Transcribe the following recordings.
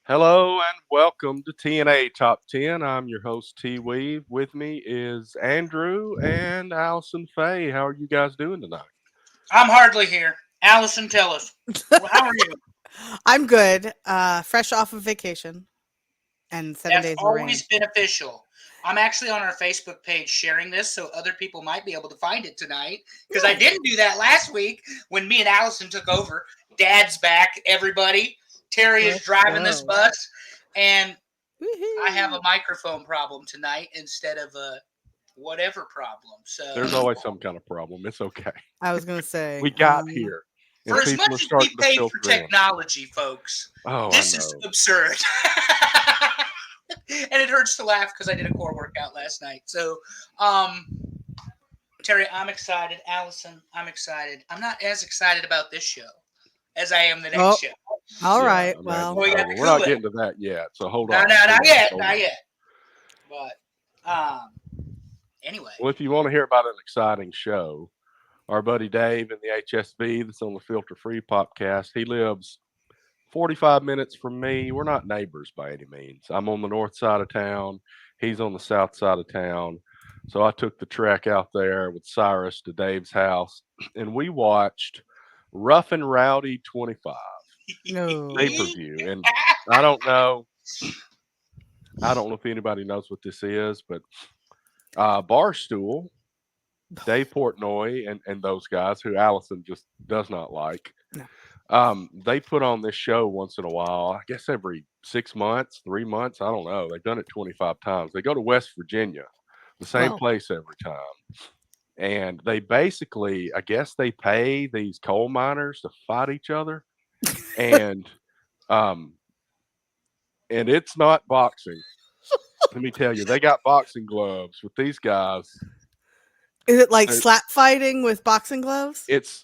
Hello and welcome to TNA Top 10. I'm your host, T Weave. With me is Andrew and Allison Faye. How are you guys doing tonight? I'm hardly here. Allison, tell us. How are you? I'm good. Fresh off of vacation and seven That's days of rain. always beneficial. I'm actually on our Facebook page sharing this so other people might be able to find it tonight because I Nice. didn't do that last week when me and Allison took over. Dad's back, everybody. Terry is Let's driving this go. bus, and I have Woohoo. a microphone problem tonight instead of a whatever problem. There's So, always some kind of problem. It's okay. I was gonna say, We got here for and as people are much as we starting to pay for filter in. technology, folks, Oh, I this is know. absurd. And it hurts to laugh because I did a core workout last night. So, um, Terry, I'm excited. Allison, I'm excited. I'm not as excited about this show as I am the next oh, show. all Yeah, right. imagine Well, We so. got But the we're not Kool-Aid. getting to that yet. So hold No, on. no, Hold not on. yet, Hold not on. yet. But anyway, Well, if you want to hear about an exciting show, our buddy Dave in the HSV that's on the Filter Free podcast, he lives 45 minutes from me. We're not neighbors by any means. I'm on the north side of town. He's on the south side of town. So I took the trek out there with Cyrus to Dave's house and we watched Rough and Rowdy 25 pay per no. view. And I don't know. I don't know if anybody knows what this is, but Barstool, Dave Portnoy, and those guys who Allison just does not like. No. They put on this show once in a while. I guess every 6 months, 3 months. I don't know. They've done it 25 times. They go to West Virginia, the same Well, place every time, and they basically, I guess, they pay these coal miners to fight each other, and um, and it's not boxing. Let me tell you, they got boxing gloves with these guys. is it like They're, slap fighting with boxing gloves? it's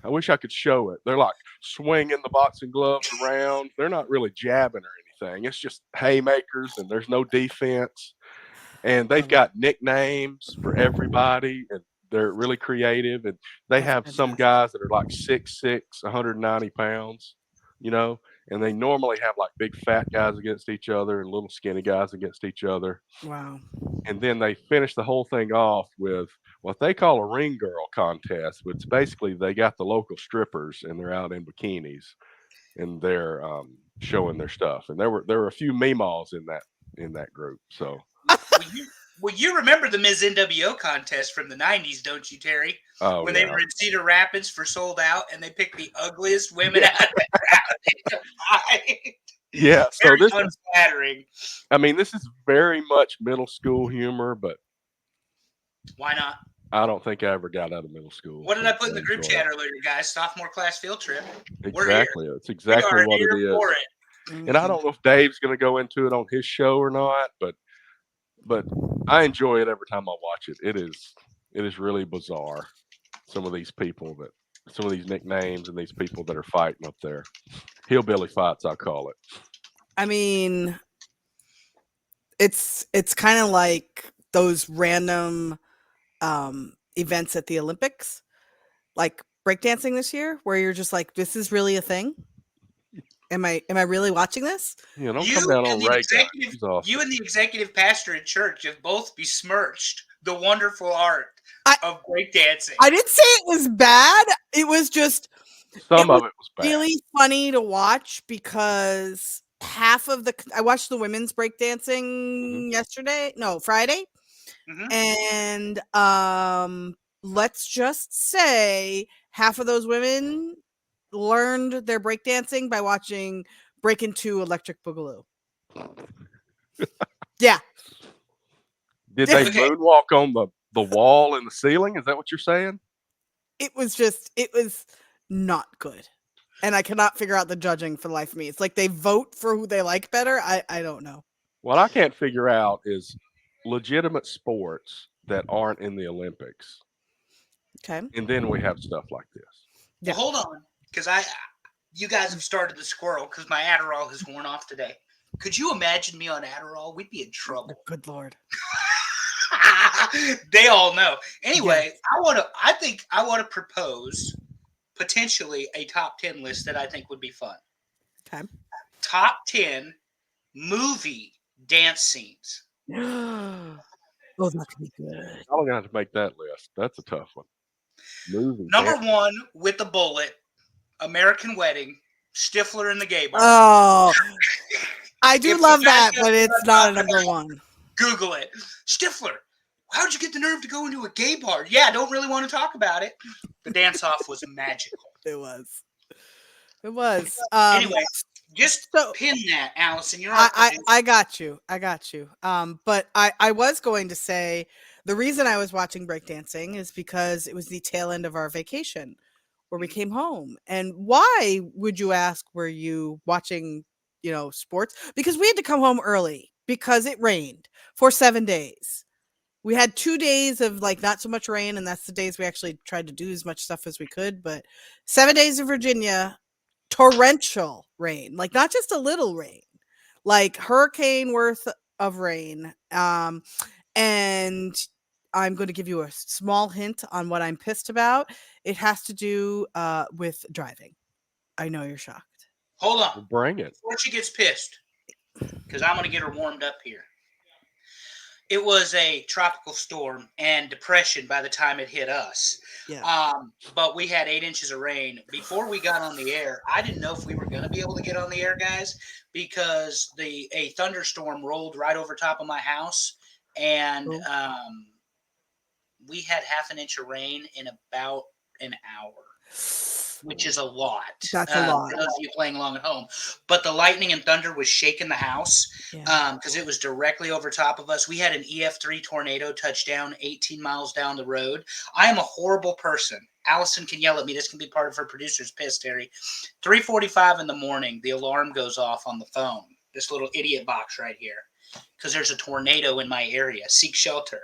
I wish I could show it. They're like swinging the boxing gloves around. They're not really jabbing or anything. It's just haymakers, and there's no defense. And they've Love it. got nicknames for everybody, and they're really creative. And they That's have some fantastic. guys that are like 6'6", 190 pounds, you know, and they normally have like big fat guys against each other and little skinny guys against each other. Wow. And then they finish the whole thing off with what they call a ring girl contest, which basically they got the local strippers and they're out in bikinis and they're showing their stuff. And there were a few meemaws in that group. So well, you remember the Ms. NWO contest from the '90s, don't you, Terry? oh When they yeah, were in Cedar Rapids for Sold Out, and they picked the ugliest women yeah, out of the crowd to fight. yeah. So this Very is, unflattering. I mean, this is very much middle school humor, but Why not? I don't think I ever got out of middle school What did I to put in the group enjoy it. chat earlier, guys? Sophomore class field trip. We're here. Exactly, it's We exactly are what it here for is. it. And I Mhm. don't know if Dave's going to go into it on his show or not, but I enjoy it every time I watch it. It is really bizarre. Some of these people that some of these nicknames and these people that are fighting up there. Hillbilly fights, I call it. I mean, it's kind of like those random events at the Olympics, like breakdancing this year, where you're just like, this is really a thing. Am I really watching this? You know, don't come You down and on the Ray Gun. executive, She's you awesome. and the executive pastor at church have both besmirched the wonderful art I of breakdancing. I didn't say it was bad. It was just it Some was of it was bad. really funny to watch because half of the I watched the women's Hmm. breakdancing yesterday, no, Friday, Hmm. and let's just say half of those women learned their breakdancing by watching Break Into Electric Boogaloo. Yeah. Did Yeah. they Okay, moonwalk on the wall and the ceiling? Is that what you're saying? It was not good. And I cannot figure out the judging for the life of me. It's like they vote for who they like better. I don't know. What I can't figure out is legitimate sports that aren't in the Olympics, Okay. and then we have stuff like this. well, Yeah. hold on, because you guys have started the squirrel because my Adderall has worn off today. Could you imagine me on Adderall? We'd be in trouble. Good Lord. They all know. Yes. Anyway, I think I want to propose potentially a top 10 list that I think would be fun. Okay. top 10 movie dance scenes. Oh, that could be good. I'm gonna have to make that list. That's a tough one. Movie. Number damn. 1 with the bullet, American Wedding, Stifler in the gay bar. Oh, I do If love you guys that, know but what it's I'm not a talking number about, one. Google it. Stifler, how'd you get the nerve to go into a gay bar? Yeah, I don't really want to talk about it. The dance-off was magical. It was. It was. Anyway, just so pin that, Allison. You're our I producer. I got you. But I was going to say the reason I was watching breakdancing is because it was the tail end of our vacation where we came home. And why would you ask? Were you watching, sports? Because we had to come home early because it rained for 7 days. We had 2 days of like not so much rain, and that's the days we actually tried to do as much stuff as we could. But 7 days in Virginia, torrential rain, like not just a little rain, like hurricane worth of rain. And I'm going to give you a small hint on what I'm pissed about. It has to do with driving. I know you're shocked. Hold on. Bring it. Before she gets pissed, because I'm going to get her warmed up here. It was a tropical storm and depression by the time it hit us. Yeah. But we had 8 inches of rain. Before we got on the air, I didn't know if we were going to be able to get on the air, guys, because a thunderstorm rolled right over top of my house, and we had half an inch of rain in about an hour, which is a lot. That's a lot. For those of you playing along at home. But the lightning and thunder was shaking the house because it was directly over top of us. We had an EF3 tornado touch down 18 miles down the road. I am a horrible person. Allison can yell at me. This can be part of her producer's piss, Terry. 3:45 in the morning, the alarm goes off on the phone. This little idiot box right here. Because there's a tornado in my area. Seek shelter.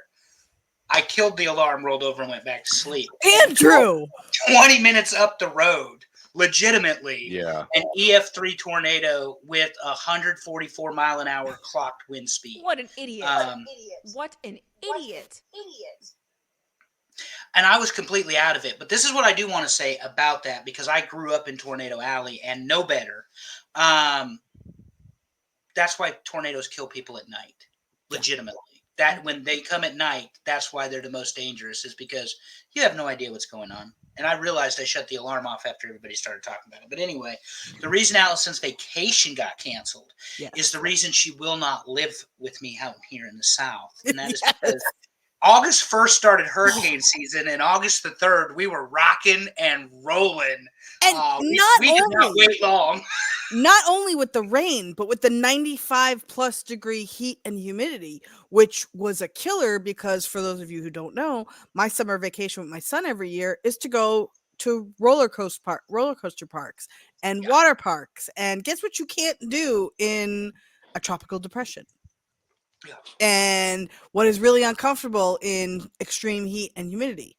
I killed the alarm, rolled over, and went back to sleep. Andrew! 20 minutes up the road, legitimately, Yeah. an EF3 tornado with 144 mile an hour clocked wind speed. What an idiot. What an idiot. And I was completely out of it. But this is what I do want to say about that, because I grew up in Tornado Alley and know better. That's why tornadoes kill people at night, legitimately. That when they come at night, that's why they're the most dangerous, is because you have no idea what's going on. And I realized I shut the alarm off after everybody started talking about it. But anyway, the reason Allison's vacation got canceled is the reason she will not live with me out here in the South. And that is because August 1st started hurricane season, and August the 3rd, we were rocking and rolling. And we did not wait long. Not only with the rain, but with the 95 plus degree heat and humidity, which was a killer because, for those of you who don't know, my summer vacation with my son every year is to go to roller coaster parks and water parks. And guess what you can't do in a tropical depression? Yeah. And what is really uncomfortable in extreme heat and humidity?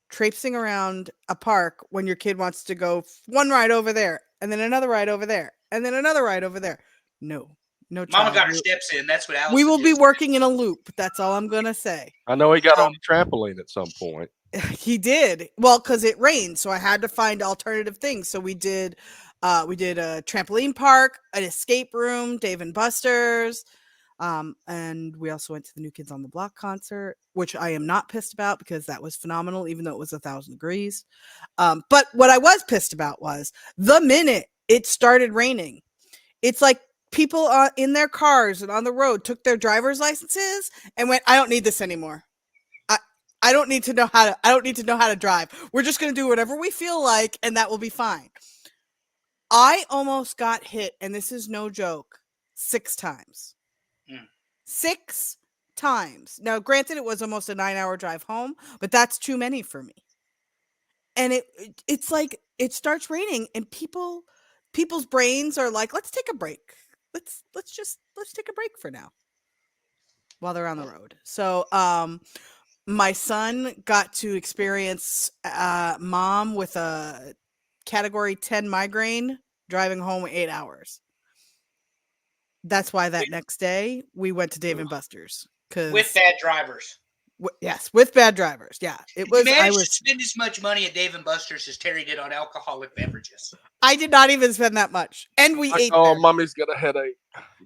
Traipsing around a park when your kid wants to go one ride over there and then another ride over there and then another ride over there. No. Mama child. got her steps in. That's what Allison We will be just said. working in a loop. That's all I'm going to say. I know he got on the trampoline at some point. He did. Well, because it rained, so I had to find alternative things. So we did a trampoline park, an escape room, Dave and Buster's. And we also went to the New Kids on the Block concert, which I am not pissed about because that was phenomenal, even though it was 1,000 degrees. But what I was pissed about was the minute it started raining, it's like people in their cars and on the road took their driver's licenses and went, I don't need this anymore. I don't need to know how to drive. We're just going to do whatever we feel like, and that will be fine. I almost got hit, and this is no joke, 6 times. 6 times. Now, granted, it was almost a 9-hour drive home, but that's too many for me. And it's like it starts raining, and people's brains are like, let's take a break. Let's take a break for now while they're on the road. So, my son got to experience mom with a category 10 migraine driving home 8 hours. That's why that next day we went to Dave and Buster's with bad drivers. Yes, with bad drivers. Yeah, it was. I managed to spend as much money at Dave and Buster's as Terry did on alcoholic beverages. I did not even spend that much. And we ate Oh, there. mommy's got a headache.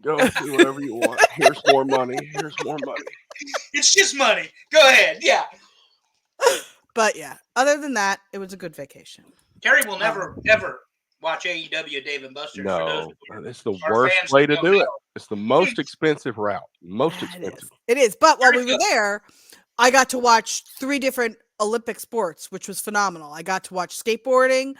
Go do whatever you want. Here's more money. Here's more money. It's just money. Go ahead. Yeah. But yeah, other than that, it was a good vacation. Terry will never, ever watch AEW Dave and Buster's. For those No, it's the our worst fans way who to don't do it. know. It's the most expensive route. Most Yeah, expensive. It is. But while we Very were good. there, I got to watch 3 different Olympic sports, which was phenomenal. I got to watch skateboarding,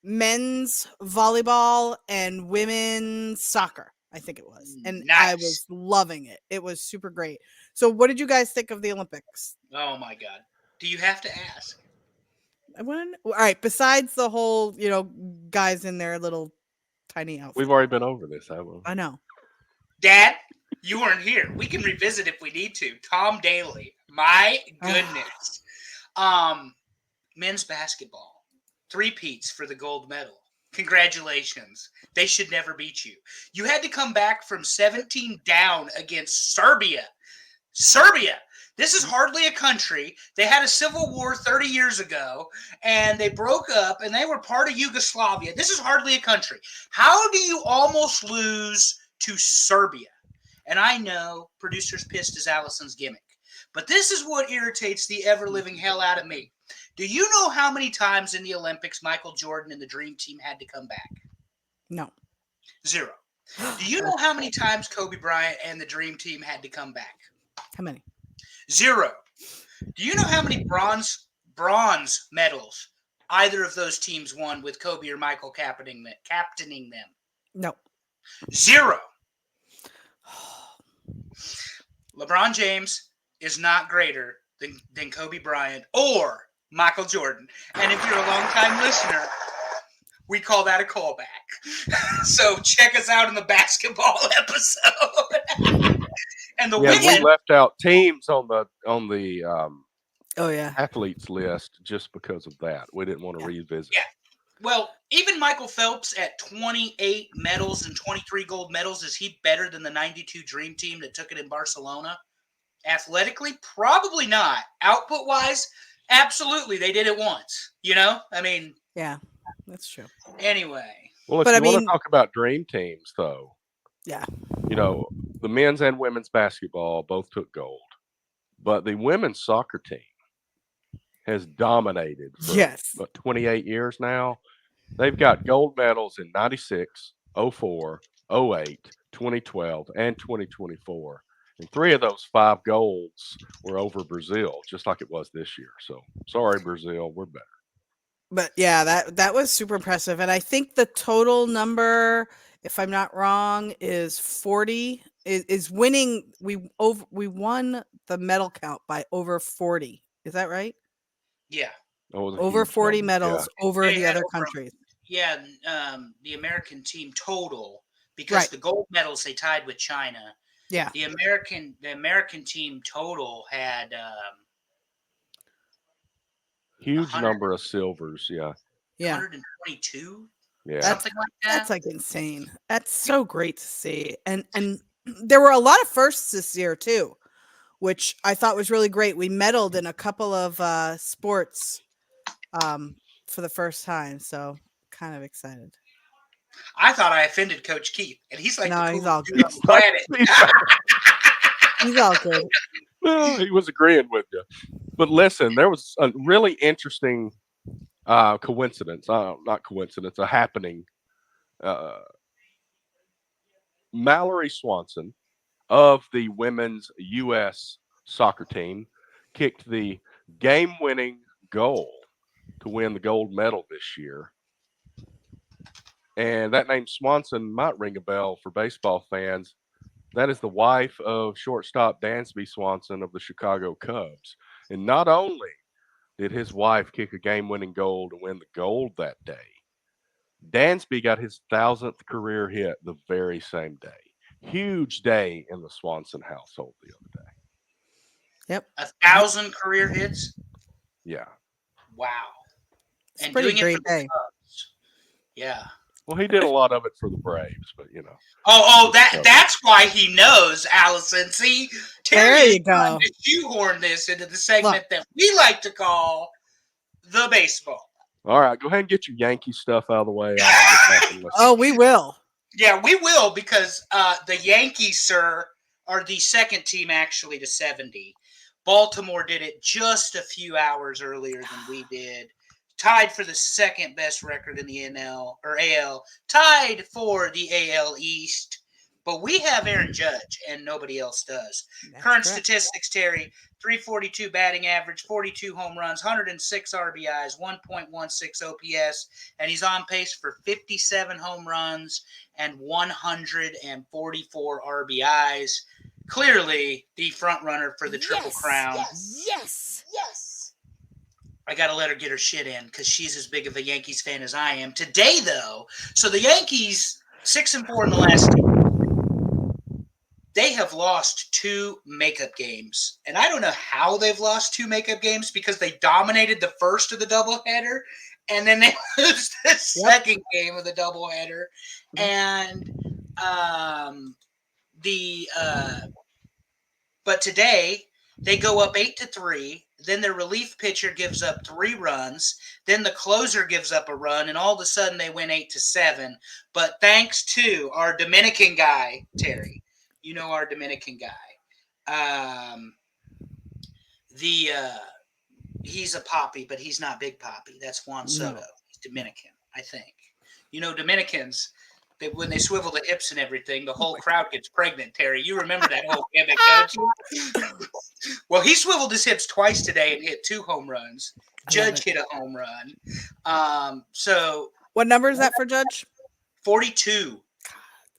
men's volleyball, and women's soccer, I think it was. And I Nice. was loving it. It was super great. So what did you guys think of the Olympics? Oh my God. Do you have to ask? All right, besides the whole, guys in their little tiny outfits. We've already been over this, haven't we? I know. Dad, you weren't here. We can revisit if we need to. Tom Daly. My goodness. Men's basketball. 3-peats for the gold medal. Congratulations. They should never beat you. You had to come back from 17 down against Serbia. Serbia. This is hardly a country. They had a civil war 30 years ago, and they broke up, and they were part of Yugoslavia. This is hardly a country. How do you almost lose to Serbia? And I know producer's pissed as Allison's gimmick, but this is what irritates the ever-living hell out of me. Do you know how many times in the Olympics Michael Jordan and the Dream Team had to come back? No. 0. Do you know how many times Kobe Bryant and the Dream Team had to come back? How many? 0. Do you know how many bronze medals either of those teams won with Kobe or Michael captaining them? No. 0. LeBron James is not greater than Kobe Bryant or Michael Jordan. And if you're a longtime listener, we call that a callback. So check us out in the basketball episode. And the women, we left out teams on the athletes list just because of that. We didn't want to revisit. Yeah. Well, even Michael Phelps at 28 medals and 23 gold medals, is he better than the 92 Dream Team that took it in Barcelona? Athletically, probably not. Output-wise, absolutely. They did it once. I mean. Yeah, that's true. Anyway. Well, if you want to talk about dream teams, though. Yeah. The men's and women's basketball both took gold. But the women's soccer team has dominated for 28 years now. They've got gold medals in 96, 04, 08, 2012, and 2024. And 3 of those 5 golds were over Brazil, just like it was this year. So, sorry, Brazil, we're better. But yeah, that was super impressive. And I think the total number, if I'm not wrong, is 40. Is winning. We won the medal count by over 40. Is that right? Yeah. Over 40 medals over the other countries. The American team total, because the gold medals they tied with China. Yeah. The American team total had huge number of silvers. Yeah. 122. Yeah. Something like that. That's like insane. That's so great to see. And there were a lot of firsts this year too, which I thought was really great. We medaled in a couple of sports for the first time, so kind of excited. I thought I offended Coach Keith, and he's like, no, the he's coolest all dude good. on the planet. He's all good. No, he was agreeing with you. But listen, there was a really interesting coincidence. Not coincidence, a happening. Mallory Swanson of the women's U.S. soccer team kicked the game-winning goal to win the gold medal this year. And that name Swanson might ring a bell for baseball fans. That is the wife of shortstop Dansby Swanson of the Chicago Cubs. And not only did his wife kick a game-winning goal to win the gold that day, Dansby got his 1,000th career hit the very same day. Huge day in the Swanson household the other day. Yep. 1,000 career hits? Yeah. Wow. It's and pretty great day. Yeah. Well, he did a lot of it for the Braves, but that's why he knows, Allison. See, there you go. To shoehorn this into the segment that we like to call the baseball. All right, go ahead and get your Yankee stuff out of the way. I'll sit back and listen. Oh, we will. Yeah, we will, because the Yankees, sir, are the second team actually to 70. Baltimore did it just a few hours earlier than we did. Tied for the second best record in the NL or AL. Tied for the AL East. But we have Aaron Judge, and nobody else does. That's Current correct. statistics, Terry: 342 batting average, 42 home runs, 106 RBIs, 1.16 OPS, and he's on pace for 57 home runs and 144 RBIs. Clearly the front runner for the Triple Crown. Yes. I got to let her get her shit in because she's as big of a Yankees fan as I am. Today, though, so the Yankees, 6-4 in the last two. They have lost 2 makeup games. And I don't know how they've lost 2 makeup games, because they dominated the first of the doubleheader, and then they lose the second game of the doubleheader. And but today they go up 8-3. Then their relief pitcher gives up 3 runs. Then the closer gives up a run, and all of a sudden they win 8-7. But thanks to our Dominican guy, Terry, you know our Dominican guy. He's a Poppy, but he's not Big Poppy. That's Juan Soto. No. He's Dominican, I think. You know, Dominicans, when they swivel the hips and everything, the whole crowd gets pregnant, Terry. You remember that whole gimmick, don't you? Well, he swiveled his hips twice today and hit 2 home runs. Judge hit a home run. So What number is that for Judge? 42.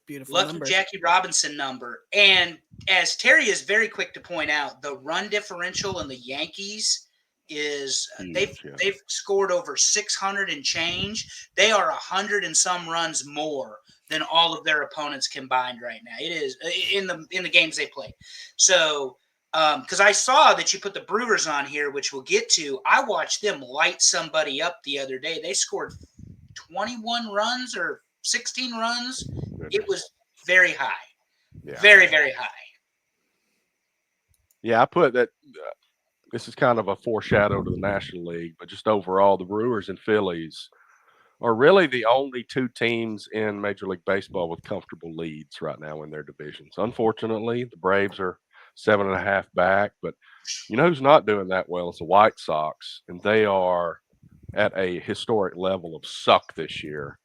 Beautiful Lucky number. Jackie Robinson number. And as Terry is very quick to point out, the run differential in the Yankees is they've scored over 600 and change. They are 100 and some runs more than all of their opponents combined right now. It is in the games they play. So because I saw that you put the Brewers on here, which we'll get to. I watched them light somebody up the other day. They scored 21 runs or 16 runs. It was very high. Yeah. Very, very high. Yeah, I put that. This is kind of a foreshadow to the National League, but just overall, the Brewers and Phillies are really the only 2 teams in Major League Baseball with comfortable leads right now in their divisions. Unfortunately, the Braves are 7.5 back, but you know who's not doing that well is the White Sox, and they are at a historic level of suck this year.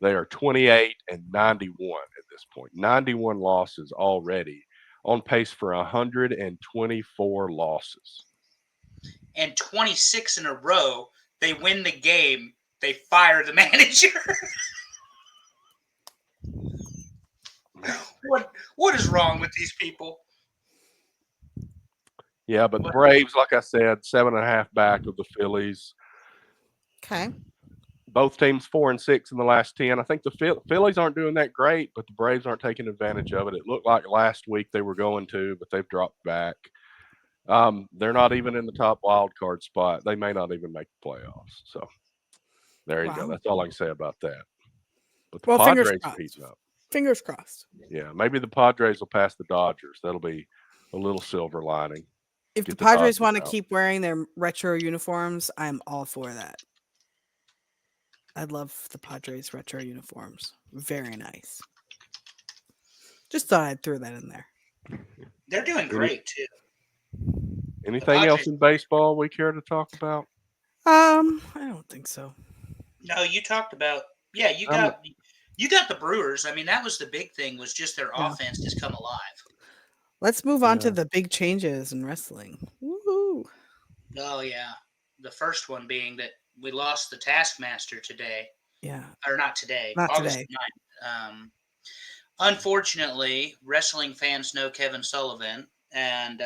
They are 28-91 at this point. 91 losses already, on pace for 124 losses. And 26 in a row, they win the game, they fire the manager. What is wrong with these people? Yeah, but the Braves, like I said, 7.5 back of the Phillies. Okay. Both teams 4-6 in the last 10. I think the Phillies aren't doing that great, but the Braves aren't taking advantage of it. It looked like last week they were going to, but they've dropped back. They're not even in the top wild card spot. They may not even make the playoffs. So there you go. That's all I can say about that. But the Padres are heating up. Fingers crossed. Yeah, maybe the Padres will pass the Dodgers. That'll be a little silver lining. If the Padres want to keep wearing their retro uniforms, I'm all for that. I love the Padres retro uniforms. Very nice. Just thought I'd throw that in there. They're doing great too. Anything else in baseball we care to talk about? I don't think so. No, you talked about you got the Brewers. I mean, that was the big thing, was just their offense just come alive. Let's move on to the big changes in wrestling. Woohoo! Oh yeah. The first one being that we lost the Taskmaster today. Yeah. Or not today. Not August today. 9th. Unfortunately, wrestling fans know Kevin Sullivan, and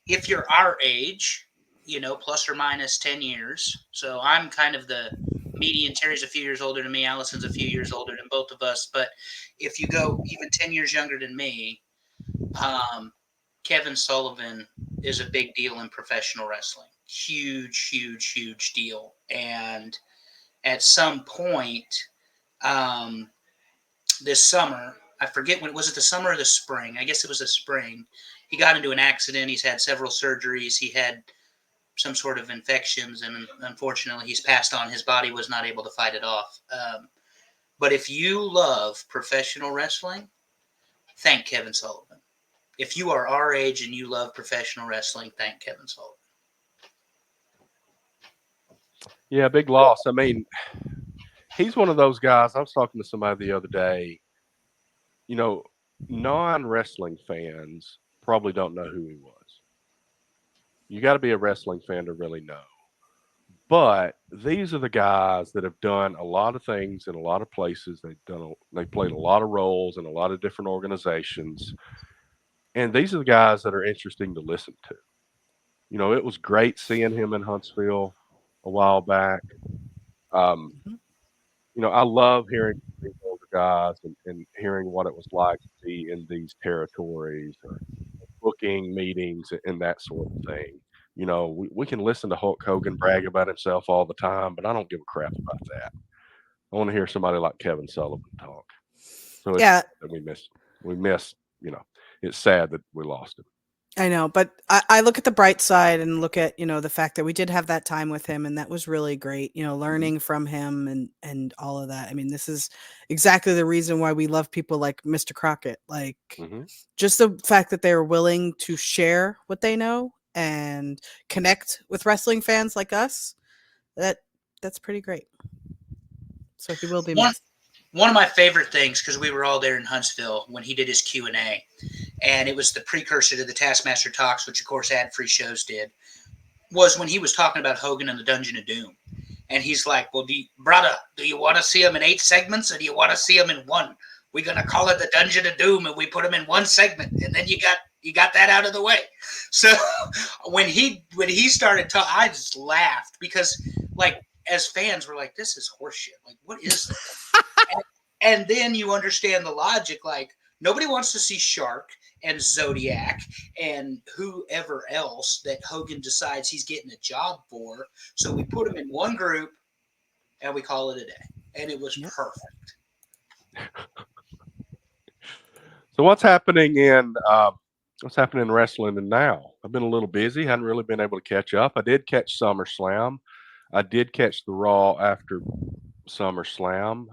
if you're our age, plus or minus 10 years. So I'm kind of the median. Terry's a few years older than me. Allison's a few years older than both of us. But if you go even 10 years younger than me, Kevin Sullivan is a big deal in professional wrestling. Huge, huge, huge deal. And at some point this summer, I forget when, was it the summer or the spring? I guess it was the spring. He got into an accident. He's had several surgeries. He had some sort of infections, and unfortunately he's passed on. His body was not able to fight it off. But if you love professional wrestling, thank Kevin Sullivan. If you are our age and you love professional wrestling, thank Kevin Sullivan. Yeah, big loss. I mean, he's one of those guys. I was talking to somebody the other day. You know, non-wrestling fans probably don't know who he was. You got to be a wrestling fan to really know. But these are the guys that have done a lot of things in a lot of places. They played a lot of roles in a lot of different organizations, and these are the guys that are interesting to listen to. You know, it was great seeing him in Huntsville a while back. Um, Mhm. you know, I love hearing from these older guys and hearing what it was like to be in these territories or booking meetings and that sort of thing. You know, we can listen to Hulk Hogan brag about himself all the time, but I don't give a crap about that. I want to hear somebody like Kevin Sullivan talk. So it's Yeah, that we miss, you know, it's sad that we lost him. I know, but I look at the bright side and look at, the fact that we did have that time with him and that was really great, learning from him and all of that. I mean, this is exactly the reason why we love people like Mr. Crockett. Like Hmm. just the fact that they're willing to share what they know and connect with wrestling fans like us, that's pretty great. So he will be One missed. one of my favorite things, because we were all there in Huntsville when he did his Q&A, and it was the precursor to the Taskmaster Talks, which of course ad-free shows did, was when he was talking about Hogan and the Dungeon of Doom. And he's like, well, brother, do you want to see him in 8 segments or do you want to see him in 1? We're going to call it the Dungeon of Doom, and we put him in 1 segment, and then you got that out of the way. So when he started talking, I just laughed because, like, as fans, we're like, this is horseshit. Like, what is this? and then you understand the logic. Like, nobody wants to see Shark and Zodiac and whoever else that Hogan decides he's getting a job for. So we put them in one group and we call it a day. And it was perfect. So what's happening in wrestling and now? I've been a little busy, hadn't really been able to catch up. I did catch SummerSlam. I did catch the Raw after SummerSlam.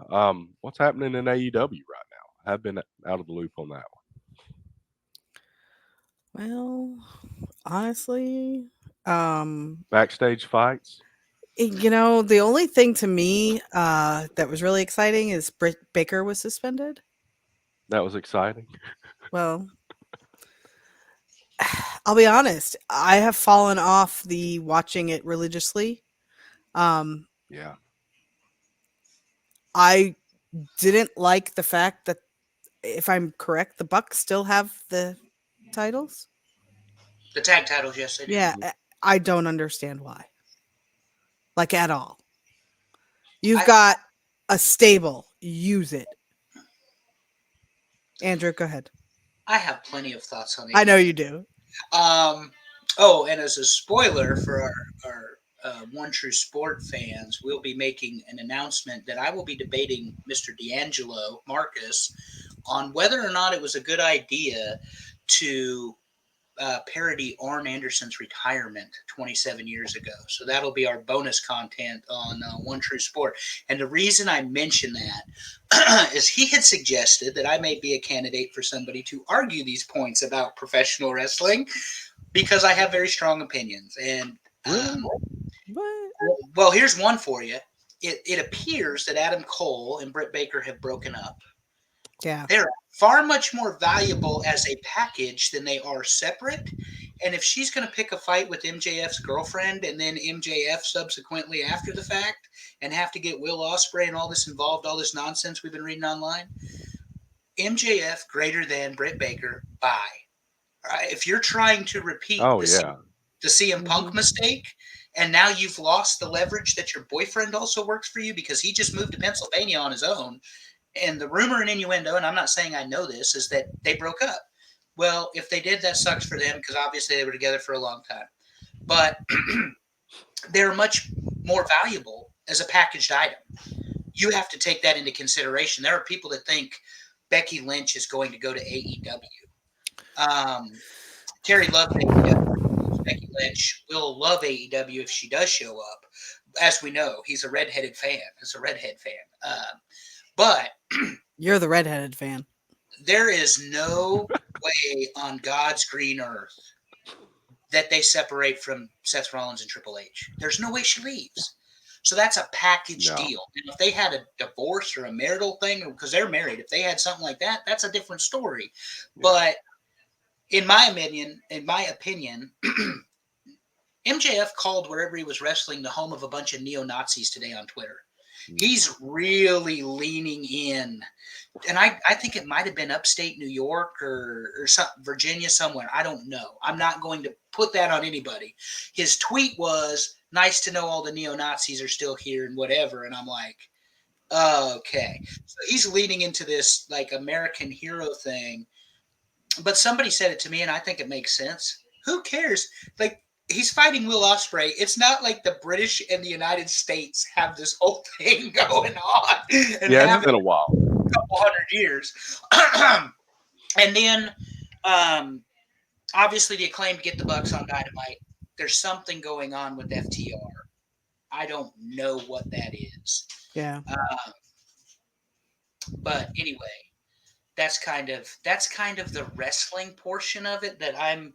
What's happening in AEW right now? I've been out of the loop on that one. Well, honestly, um, Backstage fights. the only thing to me that was really exciting is Britt Baker was suspended. That was exciting. Well, I'll be honest, I have fallen off the watching it religiously. Um, Yeah. I didn't like the fact that, if I'm correct, the Bucks still have the titles. The tag titles, yes, they do. Yeah, I don't understand why. Like at all. You've got a stable. Use it. Andrew, go ahead. I have plenty of thoughts on it. I know you do. And as a spoiler for our One True Sport fans, we'll be making an announcement that I will be debating Mr. D'Angelo Marcus on whether or not it was a good idea to parody Arn Anderson's retirement 27 years ago. So that'll be our bonus content on One True Sport. And the reason I mention that is he had suggested that I may be a candidate for somebody to argue these points about professional wrestling because I have very strong opinions. And well, here's one for you. It appears that Adam Cole and Britt Baker have broken up. Yeah. They're far much more valuable as a package than they are separate. And if she's going to pick a fight with MJF's girlfriend and then MJF subsequently after the fact and have to get Will Ospreay and all this involved, all this nonsense we've been reading online, MJF greater than Britt Baker, bye. All right, if you're trying to repeat the CM Punk mistake, and now you've lost the leverage that your boyfriend also works for you because he just moved to Pennsylvania on his own, and the rumor and innuendo, and I'm not saying I know this, is that they broke up. Well, if they did, that sucks for them because obviously they were together for a long time. But they're much more valuable as a packaged item. You have to take that into consideration. There are people that think Becky Lynch is going to go to AEW. Terry loves AEW. Becky Lynch will love AEW if she does show up. As we know, he's a redheaded fan. It's a redhead fan. But you're the redheaded fan. There is no way on God's green earth that they separate from Seth Rollins and Triple H. There's no way she leaves. So that's a package deal. And if they had a divorce or a marital thing, because they're married, if they had something like that, that's a different story. Yeah. But in my opinion, MJF called wherever he was wrestling the home of a bunch of neo-Nazis today on Twitter. He's really leaning in. And I think it might have been upstate New York or Virginia somewhere. I don't know. I'm not going to put that on anybody. His tweet was, nice to know all the neo-Nazis are still here and whatever. And I'm like, okay. So he's leaning into this like American hero thing. But somebody said it to me, and I think it makes sense. Who cares? Like, he's fighting Will Ospreay. It's not like the British and the United States have this whole thing going on. And yeah, it's been a while. A couple hundred years. And then, obviously, the Acclaimed get the Bucks on Dynamite. There's something going on with FTR. I don't know what that is. Yeah. But anyway, that's kind of the wrestling portion of it that I'm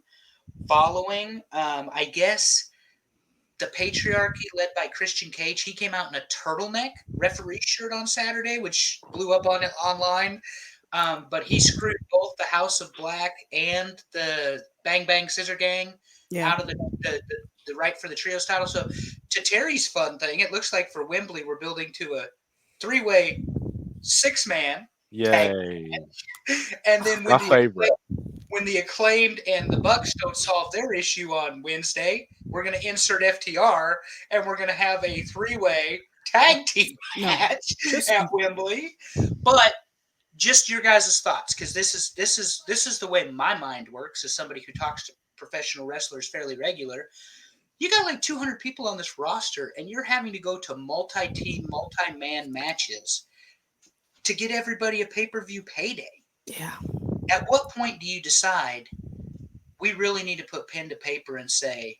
following. I guess the Patriarchy, led by Christian Cage, he came out in a turtleneck referee shirt on Saturday, which blew up on it online. But he screwed both the House of Black and the Bang Bang Scissor Gang out of the right for the trios title. So to Terry's fun thing, it looks like for Wembley we're building to a 3-way 6-man. Yay! And then my favorite. When the Acclaimed and the Bucks don't solve their issue on Wednesday, we're going to insert FTR and we're going to have a 3-way tag team match at Wembley. But just your guys' thoughts, because this is the way my mind works as somebody who talks to professional wrestlers fairly regular. You got like 200 people on this roster, and you're having to go to multi-team, multi-man matches to get everybody a pay-per-view payday. Yeah. At what point do you decide we really need to put pen to paper and say,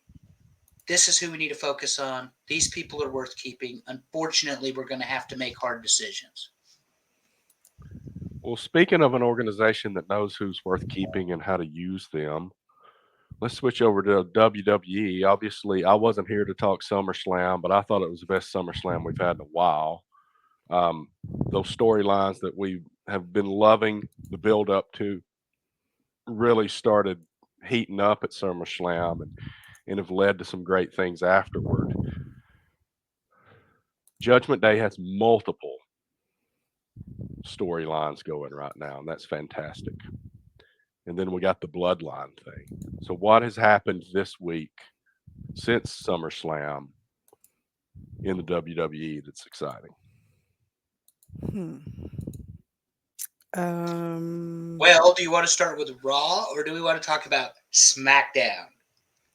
this is who we need to focus on. These people are worth keeping. Unfortunately, we're going to have to make hard decisions. Well, speaking of an organization that knows who's worth keeping and how to use them, let's switch over to WWE. Obviously, I wasn't here to talk SummerSlam, but I thought it was the best SummerSlam we've had in a while. Those storylines that we have been loving the build up to really started heating up at SummerSlam and have led to some great things afterward. Judgment Day has multiple storylines going right now, and that's fantastic. And then we got the Bloodline thing. So what has happened this week since SummerSlam in the WWE that's exciting? Well, do you want to start with Raw, or do we want to talk about SmackDown?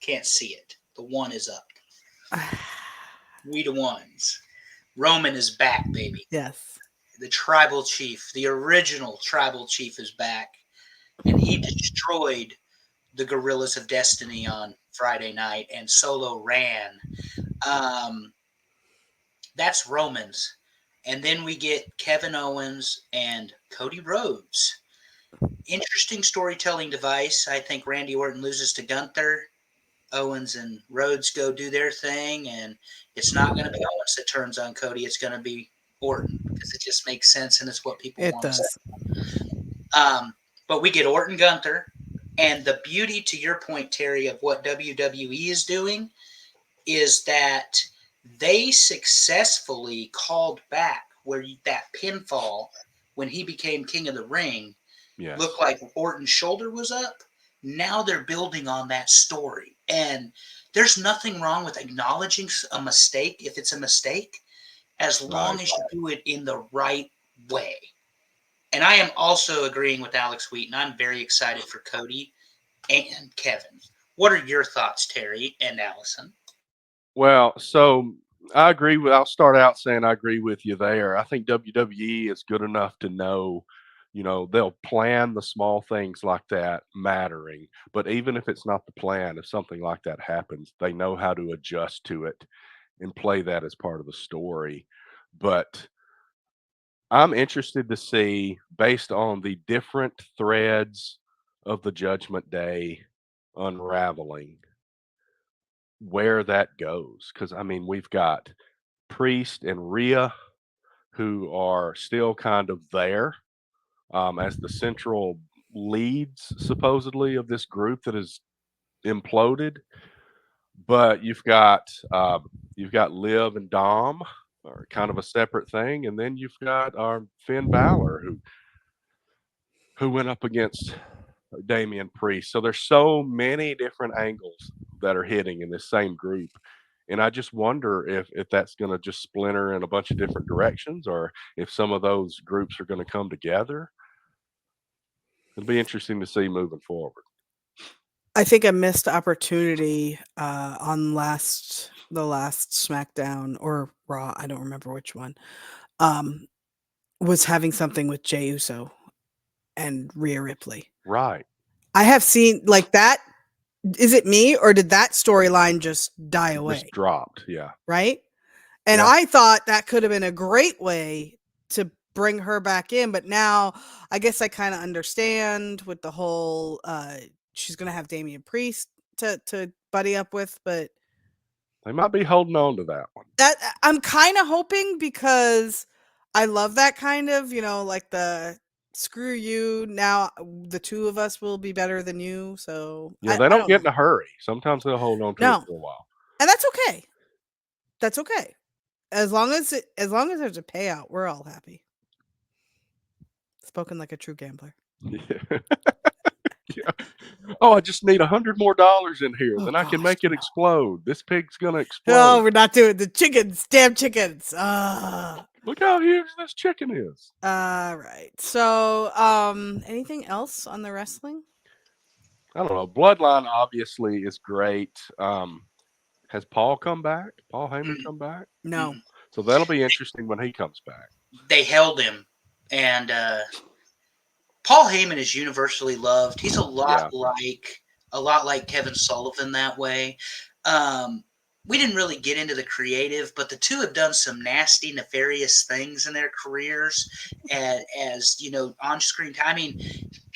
Can't see it. The one is up. We the ones. Roman is back, baby. Yes. The tribal chief, the original tribal chief, is back. And he destroyed the Gorillas of Destiny on Friday night, and Solo ran. That's Roman's. And then we get Kevin Owens and Cody Rhodes. Interesting storytelling device. I think Randy Orton loses to Gunther. Owens and Rhodes go do their thing, and it's not going to be Owens that turns on Cody. It's going to be Orton, because it just makes sense, and it's what people want to say. But we get Orton Gunther, and the beauty, to your point, Terry, of what WWE is doing is that they successfully called back where that pinfall when he became King of the Ring looked like Orton's shoulder was up. Now they're building on that story. And there's nothing wrong with acknowledging a mistake if it's a mistake, as long as you do it in the right way. And I am also agreeing with Alex Wheaton. I'm very excited for Cody and Kevin. What are your thoughts, Terry and Allison? Well, so I agree with. I'll start out saying I agree with you there. I think WWE is good enough to know They'll plan the small things like that mattering. But even if it's not the plan, if something like that happens, they know how to adjust to it and play that as part of the story. But I'm interested to see, based on the different threads of the Judgment Day unraveling, where that goes. Because, I mean, we've got Priest and Rhea who are still kind of there as the central leads, supposedly, of this group that has imploded. But you've got Liv and Dom are kind of a separate thing, and then you've got our Finn Balor who went up against Damian Priest. So there's so many different angles that are hitting in this same group. And I just wonder if that's going to just splinter in a bunch of different directions, or if some of those groups are going to come together. It'll be interesting to see moving forward. I think a missed opportunity on the last SmackDown or Raw, I don't remember which one, was having something with Jey Uso and Rhea Ripley. Right. I have seen like that. Is it me or did that storyline just die away? Just dropped, yeah. Right? And Yeah. I thought that could have been a great way to bring her back in, but now I guess I kind of understand with the whole she's gonna have Damian Priest to buddy up with, but They might be holding on to that one. that I'm kind of hoping because I love that kind of, like the screw you, now the two of us will be better than you. So Yeah, I they don't get know. in a hurry. Sometimes they'll hold on to No. it for a while. And that's okay. That's okay. As long as there's a payout, we're all happy. Spoken like a true gambler. Yeah. Yeah. Oh, I just need $100 more in here. Oh, then I can gosh, make it no. explode. This pig's gonna explode. No, we're not doing the chickens. Damn chickens. Look how huge this chicken is. All right. So, anything else on the wrestling? I don't know. Bloodline obviously is great. Has Paul come back? Paul Heyman come back? No. So that'll be interesting when he comes back. They held him, and Paul Heyman is universally loved. He's a lot like Kevin Sullivan that way. We didn't really get into the creative, but the two have done some nasty, nefarious things in their careers as on-screen time. I mean,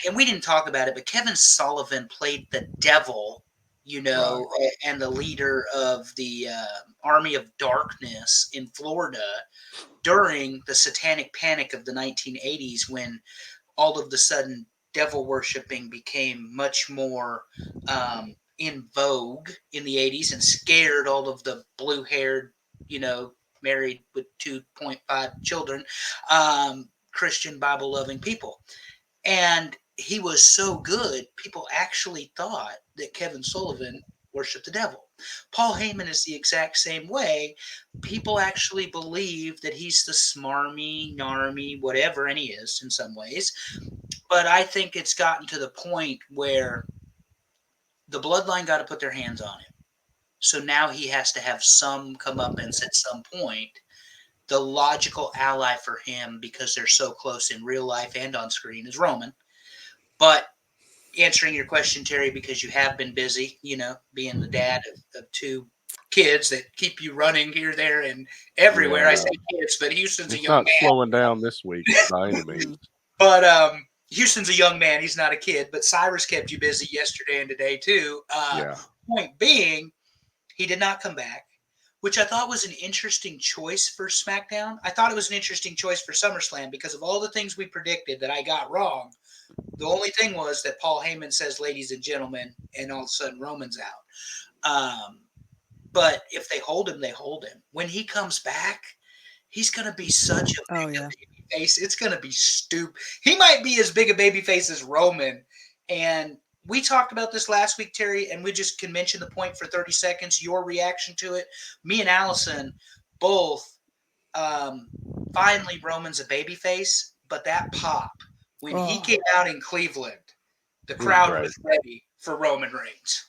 and we didn't talk about it, but Kevin Sullivan played the devil, and the leader of the Army of Darkness in Florida during the satanic panic of the 1980s, when all of the sudden devil worshipping became much more in vogue in the 80s and scared all of the blue-haired, married with 2.5 children, Christian Bible-loving people. And he was so good, people actually thought that Kevin Sullivan worshiped the devil. Paul Heyman is the exact same way. People actually believe that he's the smarmy, narmy, whatever, and he is in some ways. But I think it's gotten to the point where the bloodline got to put their hands on him. So now he has to have some comeuppance at some point. The logical ally for him, because they're so close in real life and on screen, is Roman. But answering your question, Terry, because you have been busy, being the dad of two kids that keep you running here, there, and everywhere. I say kids, but Houston's a young man. It's not slowing down this week by any means. But Houston's a young man. He's not a kid. But Cyrus kept you busy yesterday and today, too. Point being, he did not come back, which I thought was an interesting choice for SmackDown. I thought it was an interesting choice for SummerSlam because of all the things we predicted that I got wrong. The only thing was that Paul Heyman says, ladies and gentlemen, and all of a sudden Roman's out. But if they hold him, they hold him. When he comes back, he's going to be such a big baby face. It's going to be stupid. He might be as big a baby face as Roman. And we talked about this last week, Terry, and we just can mention the point for 30 seconds, your reaction to it. Me and Allison both, finally Roman's a baby face, but that pop, when he came out in Cleveland, the crowd was ready for Roman Reigns.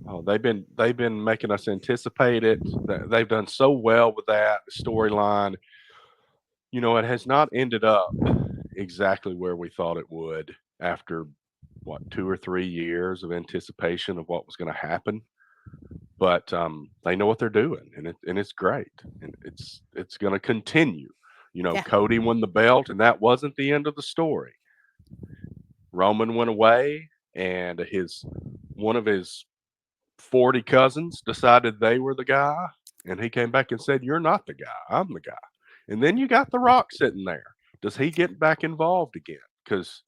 Oh, they've been making us anticipate it. They've done so well with that storyline. It has not ended up exactly where we thought it would after what 2 or 3 years of anticipation of what was going to happen. But they know what they're doing, and it's great, and it's going to continue. You know, Yeah. Cody won the belt, and that wasn't the end of the story. Roman went away, and his one of his 40 cousins decided they were the guy, and he came back and said, "You're not the guy. I'm the guy." And then you got The Rock sitting there. Does he get back involved again? Because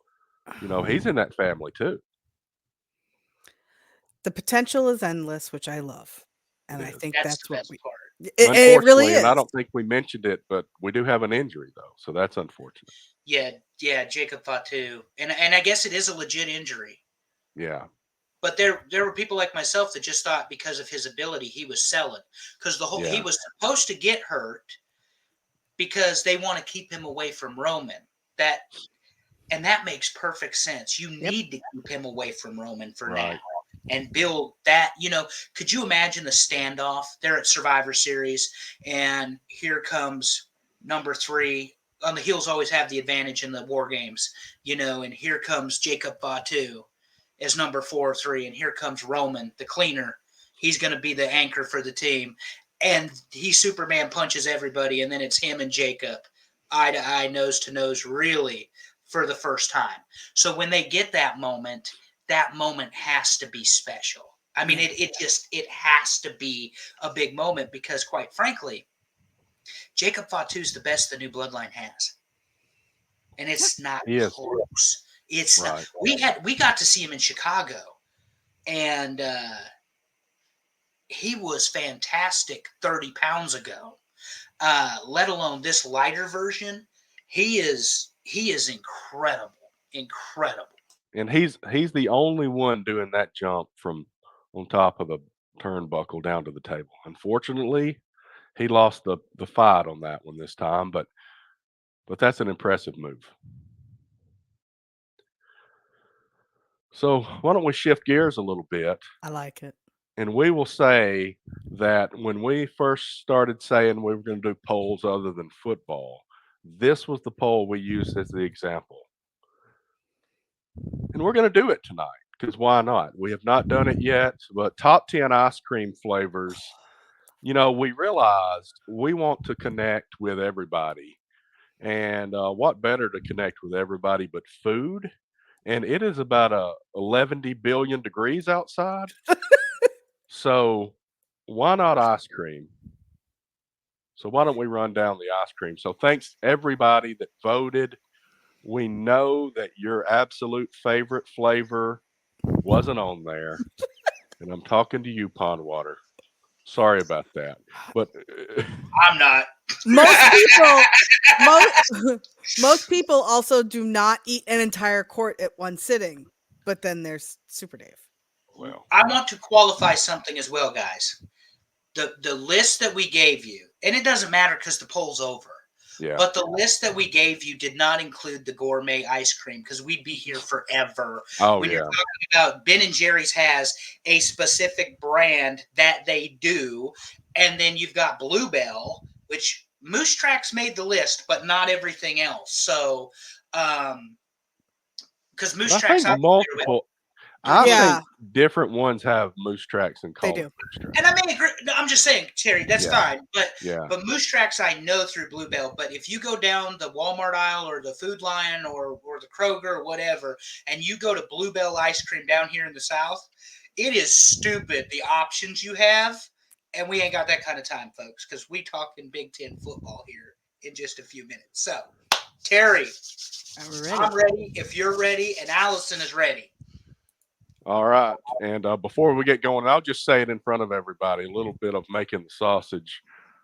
he's in that family too. The potential is endless, which I love. And It I is. think That's that's the what best part. it really Unfortunately, and I is. don't think we mentioned it, but we do have an injury though, so that's unfortunate. Yeah, Jacob Fatu, and I guess it is a legit injury. Yeah, But there were people like myself that just thought because of his ability he was selling, because he yeah, was supposed to get hurt because they want to keep him away from Roman. That makes perfect sense. You Yep. need to keep him away from Roman for now right. and build that. Could you imagine the standoff? They're at Survivor Series, and here comes number 3. On the heels always have the advantage in the war games, and here comes Jacob Fatu as number 4 or 3, and here comes Roman, the cleaner. He's going to be the anchor for the team, and he Superman punches everybody, and then it's him and Jacob, eye to eye, nose to nose, really, for the first time. So when they get that moment has to be special. I mean, it has to be a big moment because, quite frankly, Jacob Fatu's the best the new bloodline has, and it's not He is. close. It's not. Right. We got to see him in Chicago, and he was fantastic 30 pounds ago. Let alone this lighter version, he is incredible. And he's the only one doing that jump from on top of the turnbuckle down to the table. Unfortunately, he lost the fight on that one this time, but that's an impressive move. So why don't we shift gears a little bit, I like it. and we will say that when we first started saying we were going to do polls other than football, this was the poll we used as the example. And we're going to do it tonight because why not? We have not done it yet, but top 10 ice cream flavors. We realized we want to connect with everybody. And what better to connect with everybody but food? And it is about 11 billion degrees outside. So why not ice cream? So why don't we run down the ice cream? So thanks everybody that voted. We know that your absolute favorite flavor wasn't on there. And I'm talking to you, Pond Water. Sorry about that. But I'm not. Most people also do not eat an entire quart at one sitting. But then there's Super Dave. well, I want to qualify something as well, guys. The list that we gave you, and it doesn't matter because the poll's over. yeah. But the list that we gave you did not include the gourmet ice cream because we'd be here forever. Oh, when yeah. you're talking about Ben and Jerry's has a specific brand that they do, and then you've got Bluebell, which Moose Tracks made the list, but not everything else. So, because Moose I Tracks, think multiple. I Yeah. think different ones have Moose Tracks and They call do. it Moose Tracks. and I may agree. No, I'm just saying, Terry, that's Yeah. fine. But Yeah. Moose Tracks I know through Bluebell. But if you go down the Walmart aisle or the Food Lion or the Kroger or whatever, and you go to Bluebell ice cream down here in the South, it is stupid the options you have. And we ain't got that kind of time, folks, because we talking Big Ten football here in just a few minutes. So, Terry, I'm ready if you're ready, and Allison is ready. All right. And before we get going, I'll just say it in front of everybody, a little bit of making the sausage.